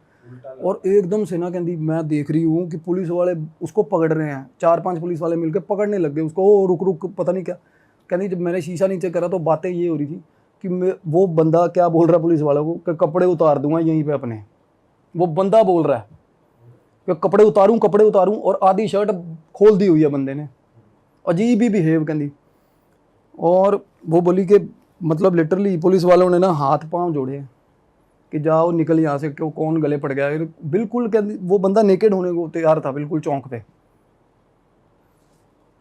और एकदम से ना कहती मैं देख रही हूँ कि पुलिस वाले उसको पकड़ रहे हैं, 4-5 पुलिस वाले मिलकर पकड़ने लग गए उसको। ओ रुक रुक पता नहीं क्या। कहती जब मैंने शीशा नीचे करा तो बातें ये हो रही थी कि वो बंदा क्या बोल रहा है पुलिस वालों को कि कपड़े उतार दूंगा यहीं पे अपने। वो बंदा बोल रहा है कि कपड़े उतारूं, और आधी शर्ट खोल दी हुई है बंदे ने, अजीब ही बिहेव कहती। और वो बोली कि मतलब लिटरली पुलिस वालों ने ना हाथ पांव जोड़े कि जाओ निकल यहाँ से, क्यों कौन गले पड़ गया। बिल्कुल कहती वो बंदा नेकेड होने को तैयार था बिल्कुल चौंक पे।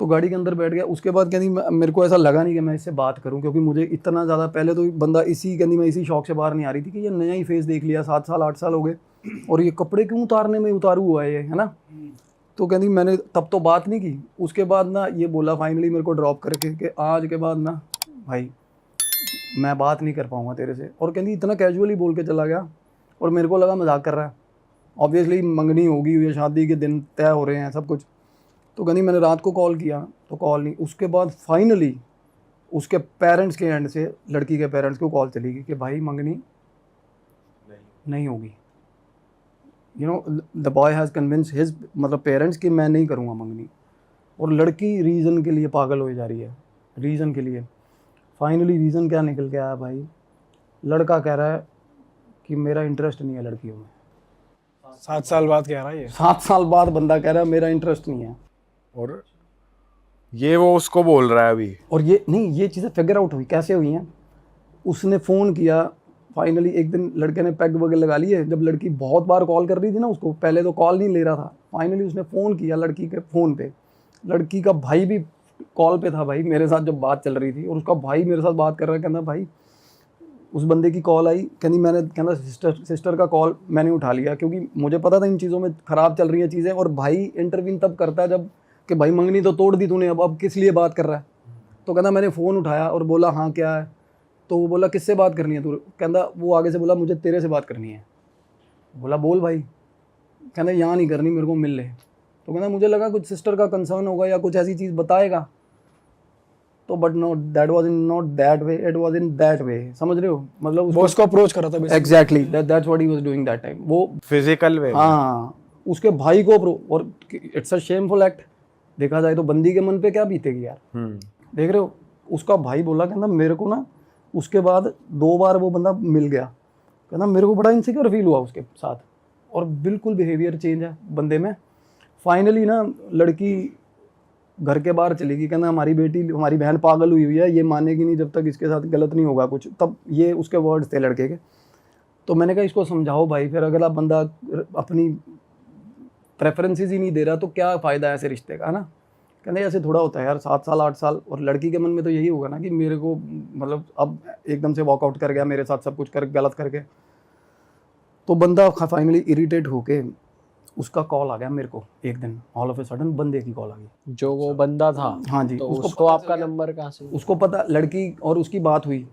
तो गाड़ी के अंदर बैठ गया। उसके बाद कहती मेरे को ऐसा लगा नहीं कि मैं इससे बात करूं, क्योंकि मुझे इतना ज़्यादा, पहले तो बंदा मैं इसी शौक से बाहर नहीं आ रही थी कि ये नया ही फेस देख लिया, 7 साल 8 साल हो गए, और ये कपड़े क्यों उतारने में उतारू हुआ है ये, है ना? तो कहती मैंने तब तो बात नहीं की। उसके बाद ना ये बोला फाइनली मेरे को ड्रॉप करके कि आज के बाद ना भाई मैं बात नहीं कर पाऊँगा तेरे से। और कहती इतना कैजुअली बोल के चला गया, और मेरे को लगा मजाक कर रहा है। ऑब्वियसली मंगनी होगी हुई है, शादी के दिन तय हो रहे हैं सब कुछ। तो कहती मैंने रात को कॉल किया तो कॉल नहीं। उसके बाद फाइनली उसके पेरेंट्स के एंड से लड़की के पेरेंट्स को कॉल चली गई कि भाई मंगनी नहीं होगी। You know the boy has convince his मतलब पेरेंट्स कि मैं नहीं करूँगा मंगनी। और लड़की रीज़न के लिए पागल हो जा रही है, रीज़न के लिए। फाइनली रीज़न क्या निकल के आया भाई, लड़का कह रहा है कि मेरा इंटरेस्ट नहीं है लड़कियों में। 7 साल बाद कह रहा है ये। 7 साल बाद बंदा कह रहा है मेरा इंटरेस्ट नहीं है। और ये वो उसको बोल रहा है अभी। और ये नहीं, ये चीज़ें फिगर आउट हुई कैसे हुई हैं। उसने फ़ोन किया फाइनली, एक दिन लड़के ने पैग वगैरह लगा लिए। जब लड़की बहुत बार कॉल कर रही थी ना उसको, पहले तो कॉल नहीं ले रहा था, फाइनली उसने फ़ोन किया लड़की के फ़ोन पे। लड़की का भाई भी कॉल पे था भाई मेरे साथ जब बात चल रही थी, और उसका भाई मेरे साथ बात कर रहा है। कहना भाई उस बंदे की कॉल आई, कहना सिस्टर का कॉल मैंने उठा लिया, क्योंकि मुझे पता था इन चीज़ों में ख़राब चल रही हैं चीज़ें। और भाई इंटरवीन तब करता है जब कि भाई मंगनी तो तोड़ दी तूने, अब किस लिए बात कर रहा है। तो कहना मैंने फ़ोन उठाया और बोला हाँ क्या है। तो वो बोला किससे बात करनी है तू। कहना वो आगे से बोला मुझे तेरे से बात करनी है। बोला बोल भाई। कहना यहाँ नहीं करनी, मेरे को मिल ले। तो कहना मुझे लगा कुछ सिस्टर का कंसर्न होगा या कुछ ऐसी चीज़ बताएगा। तो but not, that was in not that way, it was in that way. समझ रहे हो, मतलब वो उसको अप्रोच कर रहा था exactly that's what he was doing that time. वो फिजिकल वे। हाँ, उसके भाई को और इट्स अ शेमफुल एक्ट। देखा जाए तो बंदी के मन पे क्या बीतेगी यार। देख रहे हो, उसका भाई बोला कहना मेरे को ना, उसके बाद 2 बार वो बंदा मिल गया। कहना मेरे को बड़ा इनसिक्योर फील हुआ उसके साथ, और बिल्कुल बिहेवियर चेंज है बंदे में। फाइनली ना लड़की घर के बाहर चली गई। कहना हमारी बेटी, हमारी बहन पागल हुई है, ये मानेगी नहीं जब तक इसके साथ गलत नहीं होगा कुछ। तब ये उसके वर्ड्स थे लड़के के। तो मैंने कहा इसको समझाओ भाई, फिर अगला बंदा अपनी प्रेफरेंसेस ही नहीं दे रहा तो क्या फ़ायदा है ऐसे रिश्ते का, है ना। कहते ऐसे थोड़ा होता है यार, 7 साल 8 साल। और लड़की के मन में तो यही होगा ना कि मेरे को मतलब अब एकदम से वॉकआउट कर गया मेरे साथ, सब कुछ कर गलत करके। तो बंदा फाइनली इरिटेट होके, उसका कॉल आ गया मेरे को एक दिन, ऑल ऑफ ए सडन बंदे की कॉल आ गई। जो वो बंदा था, हाँ जी, तो उसको आपका नंबर कहाँ से? उसको पता, लड़की और उसकी बात हुई।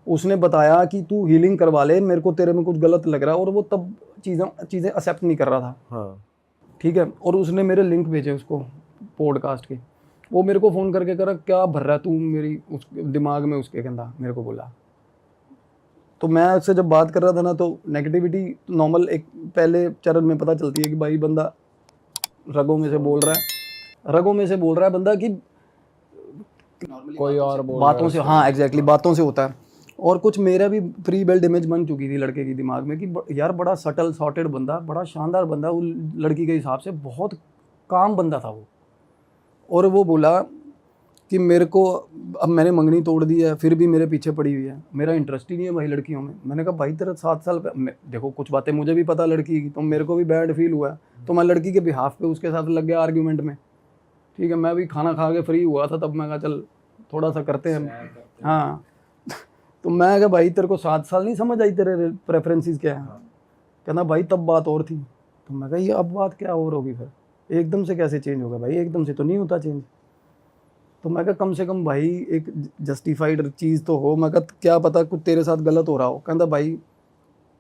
उसने बताया कि तू हीलिंग करवा ले, मेरे को तेरे में कुछ गलत लग रहा है। और वो तब चीज़ें एक्सेप्ट नहीं कर रहा था। हाँ। ठीक है। और उसने मेरे लिंक भेजे उसको पॉडकास्ट के। वो मेरे को फ़ोन करके करा क्या भर रहा है तू मेरी उस दिमाग में, उसके कहना मेरे को बोला। तो मैं उससे जब बात कर रहा था ना, तो नेगेटिविटी नॉर्मल एक पहले चरण में पता चलती है कि भाई बंदा रगों में से बोल रहा है, रगों में से बोल रहा है बंदा कि कोई और बोल बातों से। हाँ एग्जैक्टली, बातों से होता है। और कुछ मेरा भी प्री बिल्ड इमेज बन चुकी थी लड़के की दिमाग में कि यार बड़ा सटल सॉर्टेड बंदा, बड़ा शानदार बंदा, वो लड़की के हिसाब से बहुत काम बंदा था वो। और वो बोला कि मेरे को अब मैंने मंगनी तोड़ दी है, फिर भी मेरे पीछे पड़ी हुई है, मेरा इंटरेस्ट ही नहीं है भाई लड़कियों में। मैंने कहा भाई तेरा 7 साल देखो कुछ बातें मुझे भी पता लड़की की, तो मेरे को भी बैड फील हुआ। तो मैं लड़की के बिहाफ पे उसके साथ लग गया आर्ग्यूमेंट में। ठीक है, मैं भी खाना खा के फ्री हुआ था तब, मैं कहा चल थोड़ा सा करते हैं। हाँ तो मैं कहा भाई तेरे को 7 साल नहीं समझ आई, तेरे प्रेफरेंसेस क्या है। कहना भाई तब बात और थी। तो मैं कहा ये अब बात क्या और होगी, फिर एकदम से कैसे चेंज होगा भाई, एकदम से तो नहीं होता चेंज। तो मैं कहा कम से कम भाई एक जस्टिफाइड चीज़ तो हो। मैं कहा क्या पता कुछ तेरे साथ गलत हो रहा हो। कहता भाई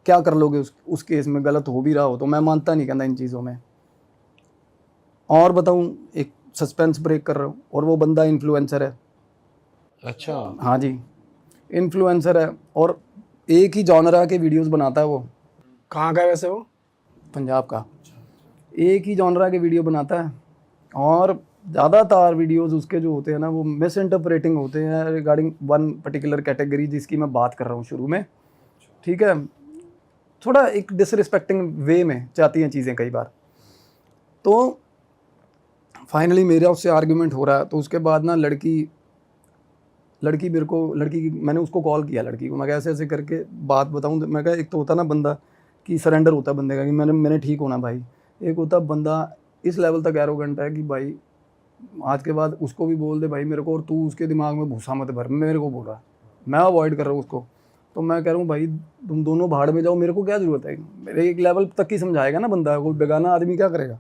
क्या कर लोगे उस केस में, गलत हो भी रहा हो तो। मैं मानता नहीं कहता इन चीज़ों में। और बताऊं, एक सस्पेंस ब्रेक कर रहा हूँ, और वो बंदा इन्फ्लुएंसर है। अच्छा, हाँ जी, इन्फ्लुएंसर है, और एक ही जॉनरा के वीडियोस बनाता है वो। कहाँ का है वैसे वो? पंजाब का। एक ही जॉनरा के वीडियो बनाता है, और ज़्यादातर वीडियोस उसके जो होते हैं ना, वो मिस इंटरप्रेटिंग होते हैं रिगार्डिंग वन पर्टिकुलर कैटेगरी जिसकी मैं बात कर रहा हूँ शुरू में। ठीक है, थोड़ा एक डिसरिस्पेक्टिंग वे में जाती हैं चीज़ें कई बार। तो फाइनली मेरा उससे आर्ग्यूमेंट हो रहा है। तो उसके बाद ना लड़की मेरे को, मैंने उसको कॉल किया लड़की को। मैं ऐसे ऐसे करके बात बताऊँ। मैं कहा एक तो होता ना बंदा कि सरेंडर होता है बंदे का कि मैंने ठीक होना भाई। एक होता बंदा इस लेवल तक एरोगेंट है कि भाई आज के बाद उसको भी बोल दे भाई मेरे को, और तू उसके दिमाग में भूसा मत भर, मेरे को बोल रहा है, मैं अवॉइड कर रहा हूँ उसको। तो मैं कह रहा हूँ भाई तुम दोनों भाड़ में जाओ, मेरे को क्या ज़रूरत है। मेरे एक लेवल तक ही समझाएगा ना बंदा, कोई बेगाना आदमी क्या करेगा।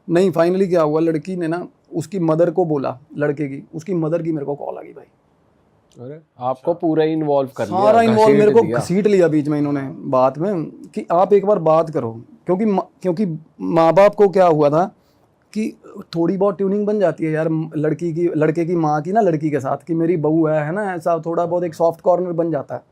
नहीं, फाइनली क्या हुआ, लड़की ने ना उसकी मदर को बोला, लड़के की, उसकी मदर की मेरे को कॉल आ गई भाई। अरे आपको पूरा इन्वॉल्व कर लिया, सारा इन्वॉल्व, मेरे को घसीट दिया। घसीट लिया बीच में इन्होंने बात में कि आप एक बार बात करो। क्योंकि माँ बाप को क्या हुआ था कि थोड़ी बहुत ट्यूनिंग बन जाती है यार लड़के की माँ की ना लड़की के साथ कि मेरी बहू है ना, ऐसा थोड़ा बहुत एक सॉफ्ट कॉर्नर बन जाता है।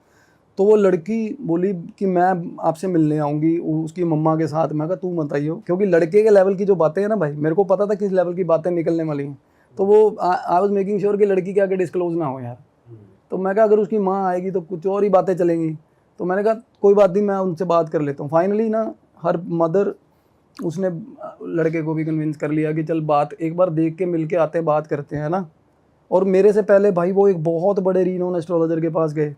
तो वो लड़की बोली कि मैं आपसे मिलने आऊँगी उसकी मम्मा के साथ। मैं कहा तू बताइयो, क्योंकि लड़के के लेवल की जो बातें हैं ना भाई, मेरे को पता था किस लेवल की बातें निकलने वाली हैं। तो वो आई वाज मेकिंग श्योर कि लड़की के आगे डिस्क्लोज ना हो यार। तो मैं कहा अगर उसकी माँ आएगी तो कुछ और ही बातें चलेंगी। तो मैंने कहा कोई बात नहीं, मैं उनसे बात कर लेता हूँ। फाइनली ना हर मदर उसने लड़के को भी कन्विंस कर लिया कि चल बात एक बार देख के मिल के आते बात करते हैं ना। और मेरे से पहले भाई वो एक बहुत बड़े रीनोन एस्ट्रोलॉजर के पास गए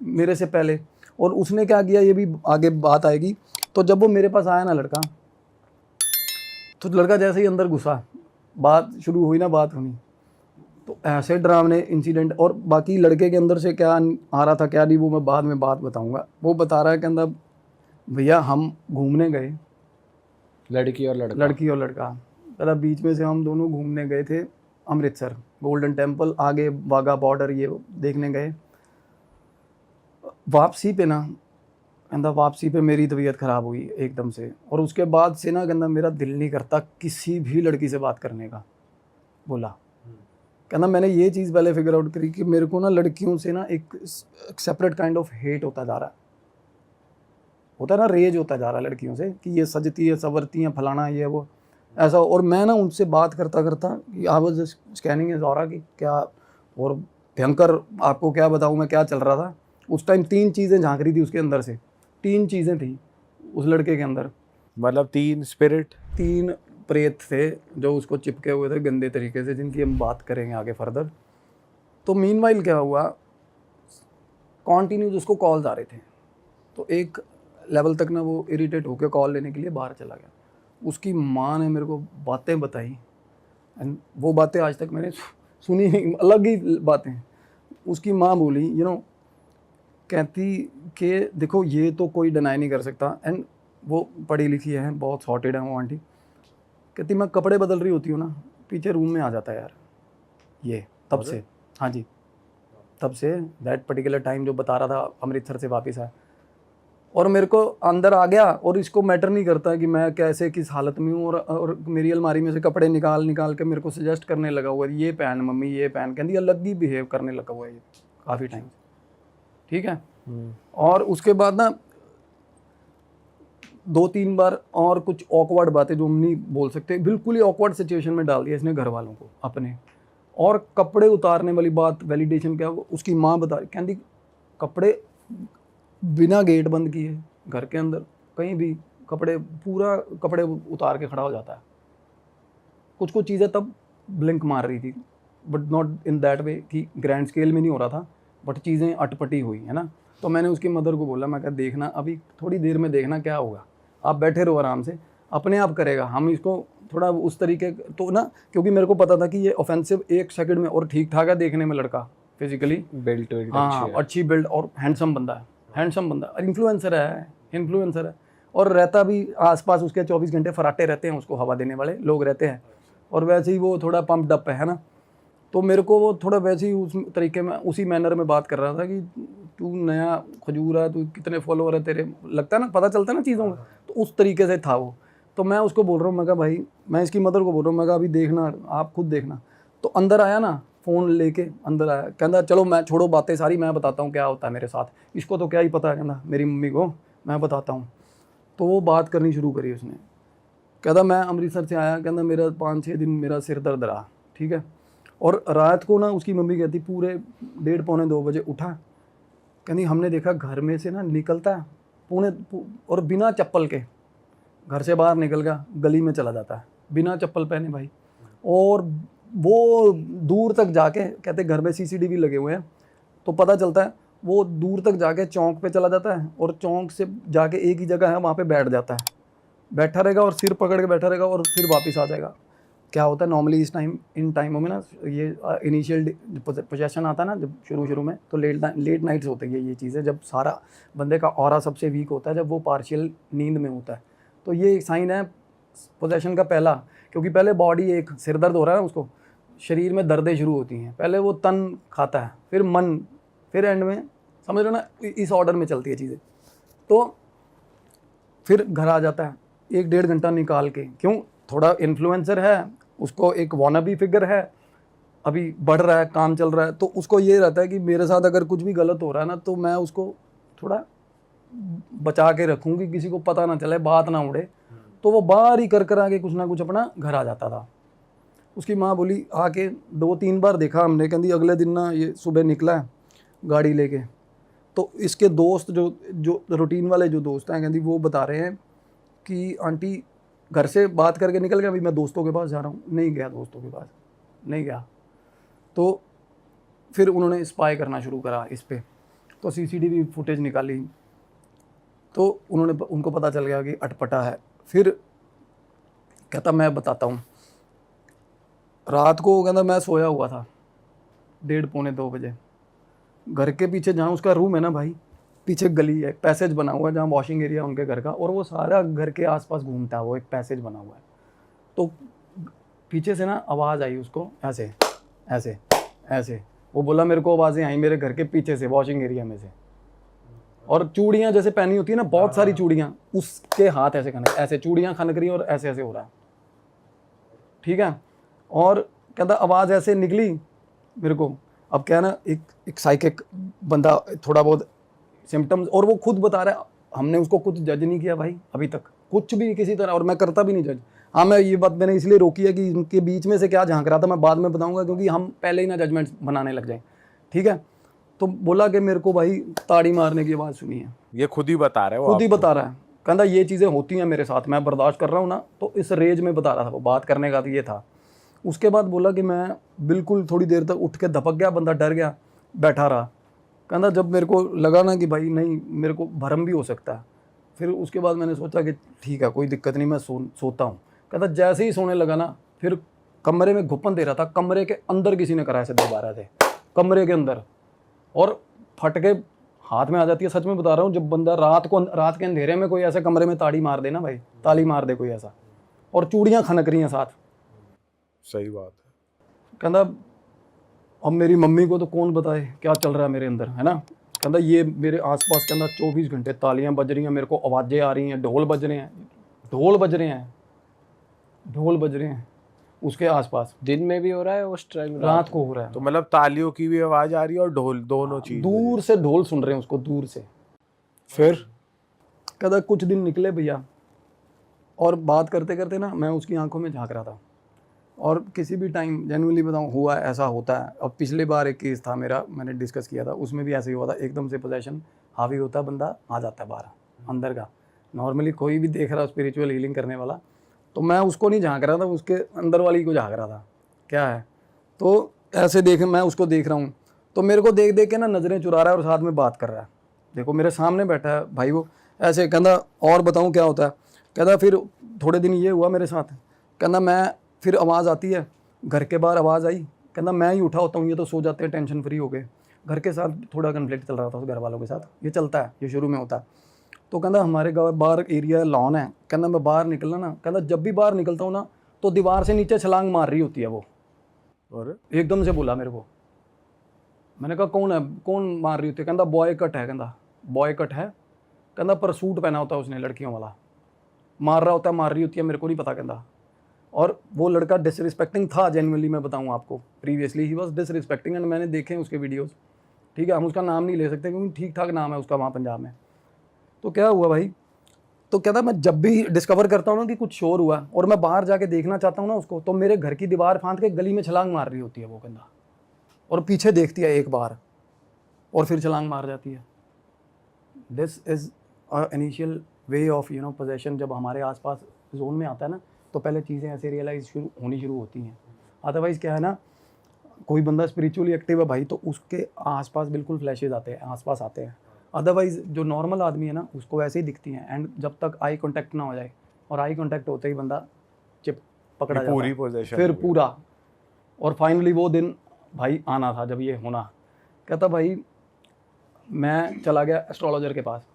मेरे से पहले, और उसने क्या किया ये भी आगे बात आएगी। तो जब वो मेरे पास आया ना लड़का, तो लड़का जैसे ही अंदर घुसा, बात शुरू हुई ना, बात होनी, तो ऐसे डरावने इंसिडेंट। और बाकी लड़के के अंदर से क्या आ रहा था क्या नहीं वो मैं बाद में बात बताऊंगा। वो बता रहा है कि अंदर भैया हम घूमने गए, लड़की और लड़का पहला बीच में से हम दोनों घूमने गए थे अमृतसर, गोल्डन टेम्पल, आगे वाघा बॉर्डर ये देखने गए। वापसी पे ना कहता वापसी पे मेरी तबीयत ख़राब हुई एकदम से, और उसके बाद से ना कहता मेरा दिल नहीं करता किसी भी लड़की से बात करने का। बोला कहता मैंने ये चीज़ पहले फिगर आउट करी कि मेरे को ना लड़कियों से ना एक सेपरेट काइंड ऑफ हेट होता जा रहा है, होता है ना, रेज होता जा रहा है लड़कियों से कि ये सजती है संवरती हैं फलाना ये वो ऐसा। और मैं ना उनसे बात करता करता I was just scanning is aura कि क्या, और भयंकर आपको क्या बताऊँ मैं क्या चल रहा था उस टाइम। 3 चीज़ें झांक रही थी उसके अंदर से, 3 चीज़ें थी उस लड़के के अंदर। मतलब 3 स्पिरिट, 3 प्रेत थे जो उसको चिपके हुए थे गंदे तरीके से, जिनकी हम बात करेंगे आगे फर्दर। तो मीनवाइल क्या हुआ, कॉन्टीन्यूज उसको कॉल्स आ रहे थे। तो एक लेवल तक ना वो इरिटेट होकर कॉल लेने के लिए बाहर चला गया। उसकी माँ ने मेरे को बातें बताई, एंड वो बातें आज तक मैंने सुनी नहीं, अलग ही बातें। उसकी माँ बोली कहती कि देखो ये तो कोई डिनाई नहीं कर सकता, एंड वो पढ़ी लिखी है, बहुत सॉर्टेड है वो आंटी। कहती मैं कपड़े बदल रही होती हूँ ना, पीछे रूम में आ जाता है यार ये, तब से। हाँ जी, तब से दैट पर्टिकुलर टाइम जो बता रहा था अमृतसर से वापस आया, और मेरे को अंदर आ गया। और इसको मैटर नहीं करता कि मैं कैसे किस हालत में हूँ, और मेरी अलमारी में से कपड़े निकाल के मेरे को सजेस्ट करने लगा हुआ है, ये पहन मम्मी ये पहन, कहती अलग ही बिहेव करने लगा हुआ है ये काफ़ी टाइम से, ठीक है। और उसके बाद ना 2-3 बार और कुछ ऑकवर्ड बातें जो हम नहीं बोल सकते, बिल्कुल ही ऑकवर्ड सिचुएशन में डाल दिया इसने घर वालों को अपने। और कपड़े उतारने वाली बात, वैलिडेशन क्या, उसकी माँ बता रही, कहती कपड़े बिना गेट बंद किए घर के अंदर कहीं भी पूरा कपड़े उतार के खड़ा हो जाता है। कुछ चीज़ें तब ब्लिंक मार रही थी, but not in that way कि ग्रैंड स्केल में नहीं हो रहा था, बट चीज़ें अटपटी हुई है ना। तो मैंने उसकी मदर को बोला, मैं कहा देखना अभी थोड़ी देर में देखना क्या होगा, आप बैठे रहो आराम से, अपने आप करेगा। हम इसको थोड़ा उस तरीके तो ना, क्योंकि मेरे को पता था कि ये ऑफेंसिव 1 सेकंड में, और ठीक ठाक है देखने में लड़का, फिजिकली बिल्ट हाँ अच्छी बिल्ड और हैंडसम बंदा है, इन्फ्लुएंसर है, और रहता भी आसपास उसके 24 घंटे फराटे रहते हैं, उसको हवा देने वाले लोग रहते हैं। और वैसे ही वो थोड़ा पंप्ड अप है ना। तो मेरे को वो थोड़ा वैसे ही उस तरीके में उसी मैनर में बात कर रहा था कि तू नया खजूर है, तू कितने फॉलोअर है तेरे, लगता है ना, पता चलता है ना चीज़ों का। तो उस तरीके से था वो। तो मैं उसको बोल रहा हूँ, मैं कहा भाई, मैं इसकी मदर को बोल रहा हूँ, मैं कहा अभी देखना, आप खुद देखना। तो अंदर आया ना, फ़ोन लेके अंदर आया, कहता चलो मैं छोड़ो बातें सारी, मैं बताता हूँ क्या होता है मेरे साथ, इसको तो क्या ही पता है, कहना मेरी मम्मी को मैं बताता हूँ। तो वो बात करनी शुरू करी उसने, कहता मैं अमृतसर से आया, कहता मेरा 5-6 दिन मेरा सिर दर्द रहा, ठीक है। और रात को ना उसकी मम्मी कहती पूरे 1:30-2 बजे उठा, कहती हमने देखा घर में से ना निकलता है और बिना चप्पल के घर से बाहर निकल गया, गली में चला जाता है बिना चप्पल पहने भाई। और वो दूर तक जाके, कहते घर में CCTV लगे हुए हैं तो पता चलता है, वो दूर तक जाके चौक पे चला जाता है, और चौक से जाके एक ही जगह है वहाँ पे बैठ जाता है, बैठा रहेगा और सिर पकड़ के बैठा रहेगा, और फिर वापस आ जाएगा। क्या होता है नॉर्मली इन टाइमों में ना, ये इनिशियल पोजेशन आता है ना जब शुरू में, तो लेट नाइट्स होते हैं ये चीज़ें, जब सारा बंदे का ऑरा सबसे वीक होता है, जब वो पार्शियल नींद में होता है। तो ये एक साइन है पोजेशन का पहला, क्योंकि पहले बॉडी, एक सिर दर्द हो रहा है उसको, शरीर में दर्दें शुरू होती हैं, पहले वो तन खाता है, फिर मन, फिर एंड में, समझ रहे हो ना, इस ऑर्डर में चलती है चीज़ें। तो फिर घर आ जाता है, 1 डेढ़ घंटा निकाल के, क्यों, थोड़ा इन्फ्लुएंसर है, उसको एक वानाबी फिगर है, अभी बढ़ रहा है, काम चल रहा है, तो उसको ये रहता है कि मेरे साथ अगर कुछ भी गलत हो रहा है ना तो मैं उसको थोड़ा बचा के रखूँगी, किसी को पता ना चले, बात ना उड़े। तो वो बाहर ही कर आके कुछ ना कुछ अपना घर आ जाता था। उसकी माँ बोली, आके 2-3 बार देखा हमने, कहती अगले दिन ना ये सुबह निकला है गाड़ी लेके, तो इसके दोस्त जो जो रूटीन वाले जो दोस्त हैं, कहती वो बता रहे हैं कि आंटी घर से बात करके निकल गया, अभी मैं दोस्तों के पास जा रहा हूँ। नहीं गया, दोस्तों के पास नहीं गया। तो फिर उन्होंने स्पाई करना शुरू करा इस पे, तो सीसीटीवी फुटेज निकाली, तो उनको पता चल गया कि अटपटा है। फिर कहता मैं बताता हूँ, रात को कहता मैं सोया हुआ था 1:30-2 बजे, घर के पीछे जहाँ उसका रूम है ना भाई, पीछे गली है, पैसेज बना हुआ है जहाँ वॉशिंग एरिया उनके घर का, और वो सारा घर के आसपास घूमता है, वो एक पैसेज बना हुआ है। तो पीछे से ना आवाज़ आई उसको, ऐसे ऐसे ऐसे, वो बोला मेरे को आवाज़ें आई मेरे घर के पीछे से, वॉशिंग एरिया में से, और चूड़ियाँ जैसे पहनी होती है ना, बहुत सारी चूड़ियाँ, उसके हाथ ऐसे खनक, ऐसे चूड़ियाँ खनक रही और ऐसे ऐसे हो रहा है, ठीक है। और कहता आवाज़ ऐसे निकली मेरे को, अब क्या है ना, एक साइकिक बंदा, थोड़ा बहुत सिम्टम्स, और वो खुद बता रहा है, हमने उसको कुछ जज नहीं किया भाई अभी तक, कुछ भी किसी तरह, और मैं करता भी नहीं जज। हाँ, मैं ये बात मैंने इसलिए रोकी है कि इनके बीच में से क्या झांक रहा था मैं बाद में बताऊंगा, क्योंकि हम पहले ही ना जजमेंट बनाने लग जाएं, ठीक है। तो बोला कि मेरे को भाई ताड़ी मारने की आवाज़ सुनी है। ये खुद ही बता रहा है, खुद ही बता रहा है, कहता ये चीज़ें होती हैं मेरे साथ, मैं बर्दाश्त कर रहा हूँ ना, तो इस रेंज में बता रहा था वो, बात करने का तो ये था। उसके बाद बोला कि मैं बिल्कुल थोड़ी देर तक उठ के धपक गया, बंदा डर गया, बैठा रहा। कहता जब मेरे को लगा ना कि भाई नहीं, मेरे को भरम भी हो सकता है, फिर उसके बाद मैंने सोचा कि ठीक है कोई दिक्कत नहीं, मैं सोता हूँ। कहता जैसे ही सोने लगा ना, फिर कमरे में घुपन दे रहा था, कमरे के अंदर किसी ने कराया से 12 थे कमरे के अंदर, और फट के हाथ में आ जाती है, सच में बता रहा हूँ। जब बंदा रात के अंधेरे में कोई ऐसे कमरे में ताड़ी मार दे ना भाई, ताली मार दे कोई ऐसा, और चूड़ियाँ खनक रही हैं साथ, सही बात है। कहता अब मेरी मम्मी को तो कौन बताए क्या चल रहा है मेरे अंदर, है ना। कहता ये मेरे आसपास, कहता 24 घंटे तालियां बज रही हैं, मेरे को आवाज़ें आ रही हैं, ढोल बज रहे हैं, ढोल बज रहे हैं, ढोल बज रहे हैं उसके आसपास। दिन में भी हो रहा है, उस टाइम रात को हो रहा है, तो मतलब तालियों की भी आवाज आ रही है और ढोल, दोनों चीज दूर से ढोल सुन रहे हैं उसको, दूर से। फिर कहता कुछ दिन निकले भैया, और बात करते करते ना मैं उसकी आंखों में झांक रहा था, और किसी भी टाइम जेन्युइनली बताऊँ हुआ है, ऐसा होता है। अब पिछली बार एक केस था मेरा, मैंने डिस्कस किया था, उसमें भी ऐसे ही हुआ था, एकदम से पोजेशन हावी होता है, बंदा आ जाता है बाहर अंदर का। नॉर्मली कोई भी देख रहा स्पिरिचुअल हीलिंग करने वाला, तो मैं उसको नहीं झांक रहा था, उसके अंदर वाली को झांक रहा था क्या है। तो ऐसे मैं उसको देख रहा हूँ, तो मेरे को देख देख के ना नज़रें चुरा रहा है और साथ में बात कर रहा है। देखो मेरे सामने बैठा है भाई वो, ऐसे कहता और बताऊँ क्या होता है। कहता फिर थोड़े दिन ये हुआ मेरे साथ, कहता मैं फिर आवाज़ आती है, घर के बाहर आवाज़ आई, कहता मैं ही उठा होता हूँ, ये तो सो जाते हैं टेंशन फ्री हो गए। घर के साथ थोड़ा कन्फ्लिक्ट चल रहा था, घर वालों के साथ, ये चलता है, ये शुरू में होता है। तो कहता हमारे गाँव बाहर एरिया लॉन है, कहता मैं बाहर निकलना ना, कहता जब भी बाहर निकलता हूँ ना तो दीवार से नीचे छलांग मार रही होती है वो, और एकदम से बोला मेरे को। मैंने कहा कौन है, कौन मार रही होती है। कहता बॉय कट है, कहता बॉय कट है, कहता पर सूट पहना होता है उसने लड़कियों वाला, मार रहा होता है, मार रही होती है, मेरे को नहीं पता। कहता और वो लड़का डिसरिस्पेक्टिंग था, जेन्युइनली मैं बताऊँ आपको, previously he was disrespecting, and मैंने देखे उसके वीडियोस, ठीक है। हम उसका नाम नहीं ले सकते क्योंकि ठीक ठाक नाम है उसका वहाँ पंजाब में। तो क्या हुआ भाई, तो कहता मैं जब भी डिस्कवर करता हूँ ना कि कुछ शोर हुआ और मैं बाहर जाके देखना चाहता हूँ ना उसको, तो मेरे घर की दीवार फांद के गली में छलांग मार रही होती है वो, कहता, और पीछे देखती है एक बार और फिर छलांग मार जाती है। This is initial way of possession. जब हमारे आसपास जोन में आता है ना, तो पहले चीज़ें ऐसे रियलाइज होनी शुरू होती हैं। अदरवाइज़ क्या है ना, कोई बंदा स्पिरिचुअली एक्टिव है भाई, तो उसके आसपास बिल्कुल फ्लैशेज आते हैं, आसपास आते हैं। अदरवाइज़ जो नॉर्मल आदमी है ना, उसको वैसे ही दिखती हैं, एंड जब तक आई कांटेक्ट ना हो जाए, और आई कांटेक्ट होते ही बंदा चिप पकड़ा जाता है, पूरी पोजीशन फिर पूरा। और फाइनली वो दिन भाई आना था जब ये होना। कहता भाई मैं चला गया एस्ट्रोलॉजर के पास,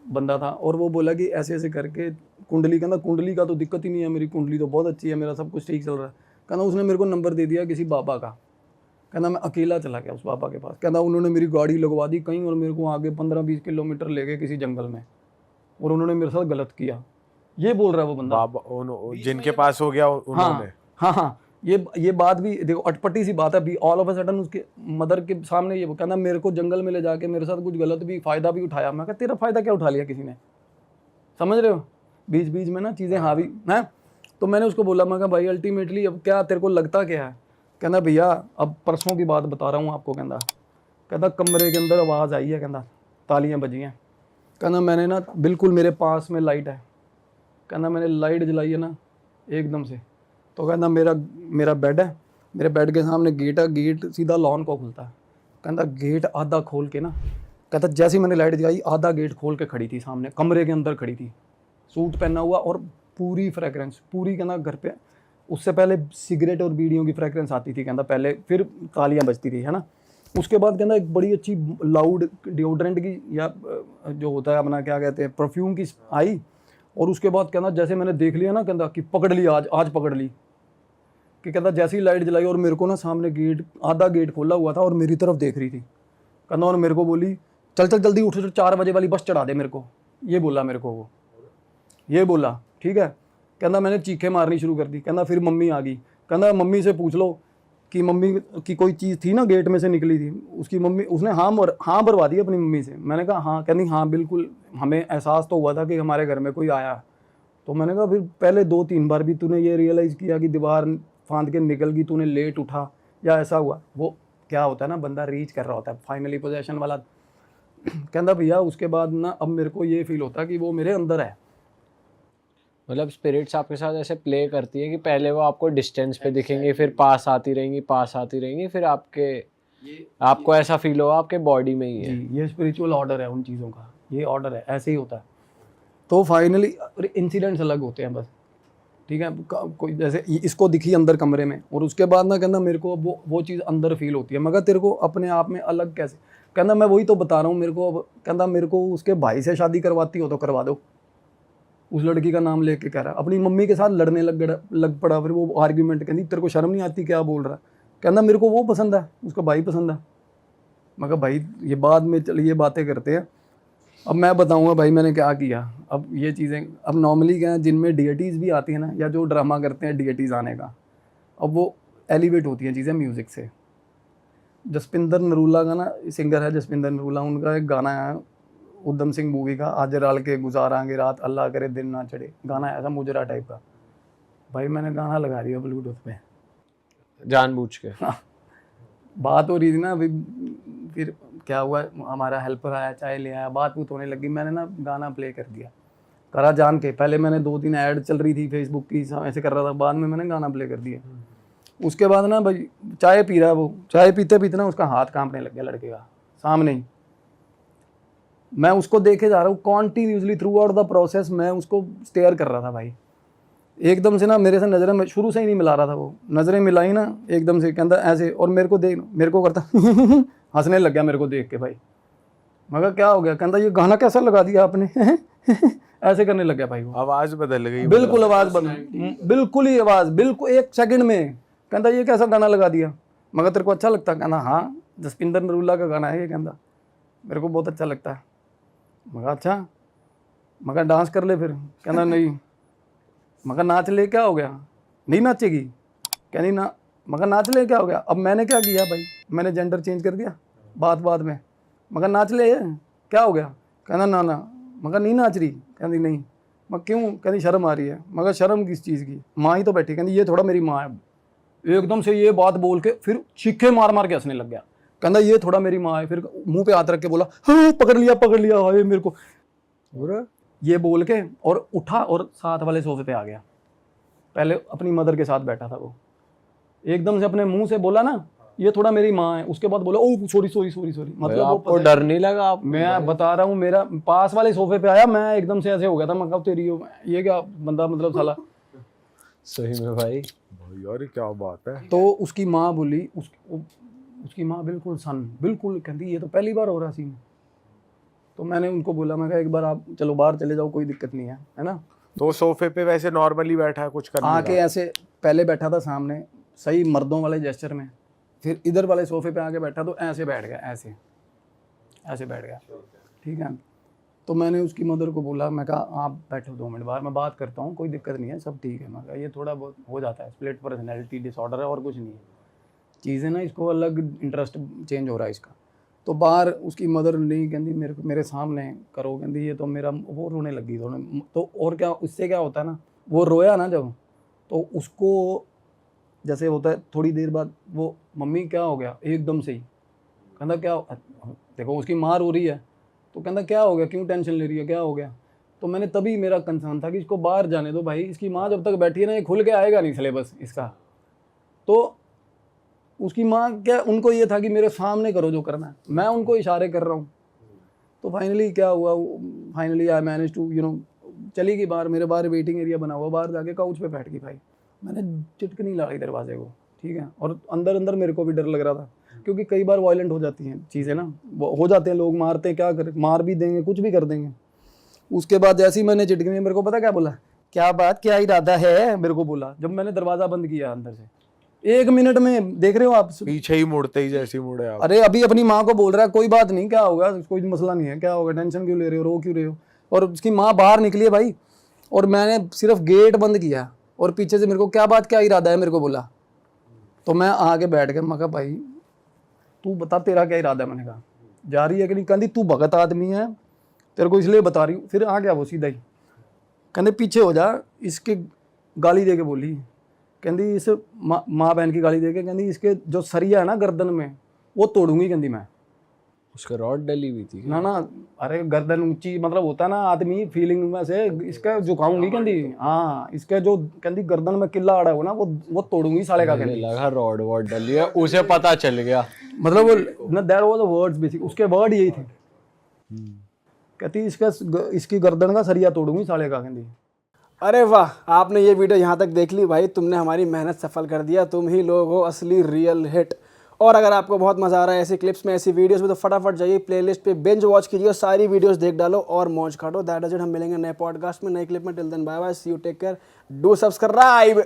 बंदा था, और वो बोला कि ऐसे ऐसे करके कुंडली, कहता कुंडली का तो दिक्कत ही नहीं है, मेरी कुंडली तो बहुत अच्छी है, मेरा सब कुछ ठीक चल रहा है। कहता उसने मेरे को नंबर दे दिया किसी बाबा का। कहता मैं अकेला चला गया उस बाबा के पास। कहता उन्होंने मेरी गाड़ी लगवा दी कहीं और मेरे को आगे 15-20 किलोमीटर ले गए किसी जंगल में, और उन्होंने मेरे साथ गलत किया। ये बोल रहा है वो बंदा। बाबा जिनके पास हो गया उन्होंने। हाँ, ये बात भी देखो, अटपटी सी बात है अभी। ऑल ऑफ अ सडन उसके मदर के सामने ये कहना मेरे को जंगल में ले जाके मेरे साथ कुछ गलत भी फायदा भी उठाया। मैं कहा तेरा फायदा क्या उठा लिया किसी ने, समझ रहे हो, बीच बीच में ना चीज़ें हावी हैं। तो मैंने उसको बोला, मैं कहा भाई अल्टीमेटली अब क्या तेरे को लगता क्या है? कहना भैया अब परसों की बात बता रहा हूँ आपको। कहता कमरे के अंदर आवाज़ आई है, कहता तालियां बजी हैं। कहना मैंने ना बिल्कुल मेरे पास में लाइट है, कहना मैंने लाइट जलाई है ना एकदम से। तो कहना मेरा बेड है, मेरे बेड के सामने गेट है, गेट सीधा लॉन को खुलता है। कहता गेट आधा खोल के ना, कहता जैसे ही मैंने लाइट जलाई आधा गेट खोल के खड़ी थी सामने, कमरे के अंदर खड़ी थी, सूट पहना हुआ और पूरी फ्रेगरेंस पूरी। कहना घर पे उससे पहले सिगरेट और बीड़ियों की फ्रेगरेंस आती थी, कहता पहले, फिर तालियां बजती थी, है ना। उसके बाद कहना एक बड़ी अच्छी लाउड डिओड्रेंट की या जो होता है अपना क्या कहते हैं परफ्यूम की आई। और उसके बाद कहना जैसे मैंने देख लिया ना, कहता कि पकड़ ली, आज पकड़ ली। कि कहता जैसे ही लाइट जलाई और मेरे को ना सामने गेट, आधा गेट खोला हुआ था और मेरी तरफ देख रही थी। कहना और मेरे को बोली चल जल्दी उठ, 4 बजे वाली बस चढ़ा दे मेरे को। ये बोला मेरे को वो, ये बोला, ठीक है। कहना मैंने चीखें मारनी शुरू कर दी। कहना फिर मम्मी आ गई। कहना मम्मी से पूछ लो कि मम्मी की कोई चीज़ थी ना गेट में से निकली थी। उसकी मम्मी, उसने हाँ भरवा दी अपनी मम्मी से। मैंने कहा हाँ। कहनी हाँ बिल्कुल, हमें एहसास तो हुआ था कि हमारे घर में कोई आया। तो मैंने कहा फिर पहले 2-3 बार भी तूने ये रियलाइज़ किया कि दीवार फांद के निकल गई, तूने लेट उठा या ऐसा हुआ? वो क्या होता है ना, बंदा रीच कर रहा होता है फाइनली पोजेशन वाला। कहता भैया उसके बाद ना अब मेरे को ये फील होता है कि वो मेरे अंदर है। मतलब स्पिरिट्स आपके साथ ऐसे प्ले करती है कि पहले वो आपको डिस्टेंस पे दिखेंगे, फिर पास आती रहेंगी, फिर आपको ऐसा फील होगा आपके बॉडी में ही है। जी, ये स्पिरिचुअल ऑर्डर है उन चीज़ों का, ये ऑर्डर है, ऐसे ही होता है। तो फाइनली इंसिडेंट्स अलग होते हैं बस, ठीक है। कोई जैसे इसको दिखी अंदर कमरे में और उसके बाद ना कहना मेरे को वो चीज़ अंदर फील होती है। मगर तेरे को अपने आप में अलग कैसे? कहना मैं वही तो बता रहा हूँ, मेरे को अब कहना मेरे को उसके भाई से शादी करवाती हो तो करवा दो। उस लड़की का नाम लेके कह रहा, अपनी मम्मी के साथ लड़ने लग पड़ा। फिर वो आर्ग्यूमेंट, कहती तेरे को शर्म नहीं आती क्या बोल रहा? कहना मेरे को वो पसंद है, उसका भाई पसंद है। मैं कहा भाई ये बाद में चलिए बातें करते हैं, अब मैं बताऊंगा भाई मैंने क्या किया। अब ये चीज़ें अब नॉर्मली क्या है, जिनमें डीएटीज़ भी आती है ना, या जो ड्रामा करते हैं डीएटीज़ आने का, अब वो एलिवेट होती हैं चीज़ें म्यूज़िक से। जसपिंदर नरूला का ना सिंगर है जसपिंदर नरूला, उनका एक गाना है उधम सिंह मूवी का, आज राल के गुजारांगे रात अल्लाह करे दिन ना चढ़े। गाना है ऐसा मुजरा टाइप का। भाई मैंने गाना लगा दिया ब्लूटूथ पे जानबूझ के। बात हो रही थी ना अभी, फिर क्या हुआ, हमारा हेल्पर आया, चाय ले आया, बात बूत होने लगी, मैंने ना गाना प्ले कर दिया, करा जान के। पहले मैंने 2-3 ऐड चल रही थी फेसबुक की, ऐसे कर रहा था, बाद में मैंने गाना प्ले कर दिया। उसके बाद ना भाई चाय पी रहा है वो, चाय पीते पीते ना उसका हाथ कांपने लग गया लड़के का सामने ही। मैं उसको देखे जा रहा हूँ continuously through out the process, मैं उसको स्टेयर कर रहा था भाई। एकदम से ना मेरे से नज़रें, मैं शुरू से ही नहीं मिला रहा था, वो नज़रें मिलाई ना एकदम से, कहता ऐसे, और मेरे को करता हंसने लग गया मेरे को देख के भाई। मगर क्या हो गया? कहता ये गाना कैसा लगा दिया आपने ऐसे करने लग गया भाई। वो आवाज बदल गई, बिल्कुल आवाज़ बदल, बिल्कुल ही आवाज़, बिल्कुल 1 सेकंड में। कहता ये कैसा गाना लगा दिया? मगर तेरे को अच्छा लगता? कहना हाँ जसपिंदर नरूला का गाना है ये। कहता मेरे को बहुत अच्छा लगता है। मगर अच्छा, मगर डांस कर ले फिर। कहना नहीं। मगर नाच ले, क्या हो गया? नहीं नाचेगी? कहनी ना। मगर नाच ले, क्या हो गया? अब मैंने क्या किया भाई, मैंने जेंडर चेंज कर दिया बात में। मगर नाच ले, क्या हो गया? कहना ना ना। मगर नहीं नाच रही? कहती नहीं। मगर क्यों? कहती शर्म आ रही है। मगर शर्म किस चीज़ की? माँ ही तो बैठी। कहती ये थोड़ा मेरी माँ है। एकदम से ये बात बोल के फिर चीखे मार के हंसने लग गया। कहता ये थोड़ा मेरी माँ है। फिर मुंह पे हाथ रख के बोला हाँ पकड़ लिया हाय मेरे को, ये बोल के और उठा और साथ वाले सोफे पे आ गया। पहले अपनी मदर के साथ बैठा था वो, एकदम से अपने मुंह से बोला ना ये थोड़ा मेरी माँ है। उसके बाद बोला ओ सॉरी। मतलब आपको डर नहीं लगा? आप, मैं बता रहा हूँ, मेरा पास वाले सोफे पे आया, मैं एकदम से ऐसे हो गया था। मैं कहा तेरी ये क्या बंदा, मतलब साला। सही में भाई यार क्या बात है। तो उसकी माँ बोली, उसकी माँ बिल्कुल कहती ये तो पहली बार हो रहा सीन। तो मैंने उनको बोला, मैं कहा एक बार आप चलो बाहर चले जाओ, कोई दिक्कत नहीं है ना। तो सोफे पे वैसे नॉर्मली बैठा है, कुछ कर आके ऐसे पहले बैठा था सामने सही मर्दों वाले जेस्चर में, फिर इधर वाले सोफे पे आके बैठा तो ऐसे बैठ गया, ऐसे बैठ गया, ठीक है। तो मैंने उसकी मदर को बोला, मैं कहा आप बैठो 2 मिनट बाहर, मैं बात करता हूँ, कोई दिक्कत नहीं है, सब ठीक है। मैं कहा ये थोड़ा बहुत हो जाता है, स्प्लिट पर्सनैलिटी डिसऑर्डर है और कुछ नहीं है, चीज़ें ना, इसको अलग इंटरेस्ट चेंज हो रहा है इसका। तो बाहर उसकी मदर नहीं, कहती मेरे सामने करो, कहती ये तो मेरा, वो रोने लगी थोड़ा। तो और क्या, उससे क्या होता है ना, वो रोया ना जब, तो उसको जैसे होता है थोड़ी देर बाद वो, मम्मी क्या हो गया एकदम से ही, कहता क्या देखो उसकी माँ रो रही है, तो कहता क्या हो गया, क्यों टेंशन ले रही है, क्या हो गया। तो मैंने तभी, मेरा कंसर्न था कि इसको बाहर जाने दो भाई, इसकी माँ जब तक बैठी है ना, ये खुल के आएगा नहीं सिलेबस इसका। तो उसकी माँ क्या, उनको ये था कि मेरे सामने करो जो करना है, मैं उनको इशारे कर रहा हूँ। तो फाइनली क्या हुआ, फाइनली आई मैनेज टू चली गई बाहर, मेरे बाहर वेटिंग एरिया बना हुआ, बाहर जाके काउच पे बैठ गई भाई। मैंने चिटकनी लगाई दरवाजे को, ठीक है, और अंदर अंदर मेरे को भी डर लग रहा था, क्योंकि कई बार वायलेंट हो जाती हैं चीज़ें ना, हो जाते हैं लोग, मारते हैं, क्या करें, मार भी देंगे, कुछ भी कर देंगे। उसके बाद जैसे ही मैंने चिटकनी, मेरे को पता क्या बोला, क्या बात, क्या इरादा है, मेरे को बोला, जब मैंने दरवाज़ा बंद किया अंदर से। 1 मिनट में, देख रहे हो आप, पीछे ही मुड़ते ही जैसे ही मुड़े आप। अरे अभी अपनी माँ को बोल रहा है कोई बात नहीं, क्या होगा, कोई मसला नहीं है, क्या होगा, टेंशन क्यों ले रहे हो, रो क्यों रहे हो। और उसकी माँ बाहर निकली है भाई, और मैंने सिर्फ गेट बंद किया, और पीछे से मेरे को क्या बात, क्या इरादा है, मेरे को बोला। तो मैं आके बैठ गया, मैं कहा भाई तू बता तेरा क्या इरादा है। मैंने कहा जा रही है कि नहीं, कहती तू भगत आदमी है, तेरे को इसलिए बता रही हूँ। फिर आ गया वो सीधा ही, कहते पीछे हो जा, इसके गाली दे के बोली, कहती इस माँ बहन की गाली दे के, कहती इसके जो सरिया है ना गर्दन में, वो तोड़ूंगी, कहती मैं। उसका रॉड डली हुई थी ना ना, अरे गर्दन ऊंची, मतलब होता है ना आदमी फीलिंग में से, इसका झुकाऊंगी, कहती हाँ, इसका जो कहती गर्दन में किला अड़ा हो ना, वो तोड़ूंगी साले का, मुझे कहती। लगा रॉड वॉड डली है, उसे पता चल गया। मतलब वो ना, that was the words basic, उसके वर्ड यही थे, कहती इसकी गर्दन का सरिया तोड़ूंगी साले का, कहती। अरे वाह, आपने ये वीडियो यहाँ तक देख ली भाई, तुमने हमारी मेहनत सफल कर दिया, तुम ही लोग हो असली रियल हिट। और अगर आपको बहुत मज़ा आ रहा है ऐसी क्लिप्स में, ऐसी वीडियोस में, तो फटाफट जाइए प्लेलिस्ट पे, बिंज वॉच कीजिए, सारी वीडियोस देख डालो और मौज काटो। दैट इज इट, हम मिलेंगे नए पॉडकास्ट में, नए क्लिप में। Till then bye bye, see you, take care, do subscribe.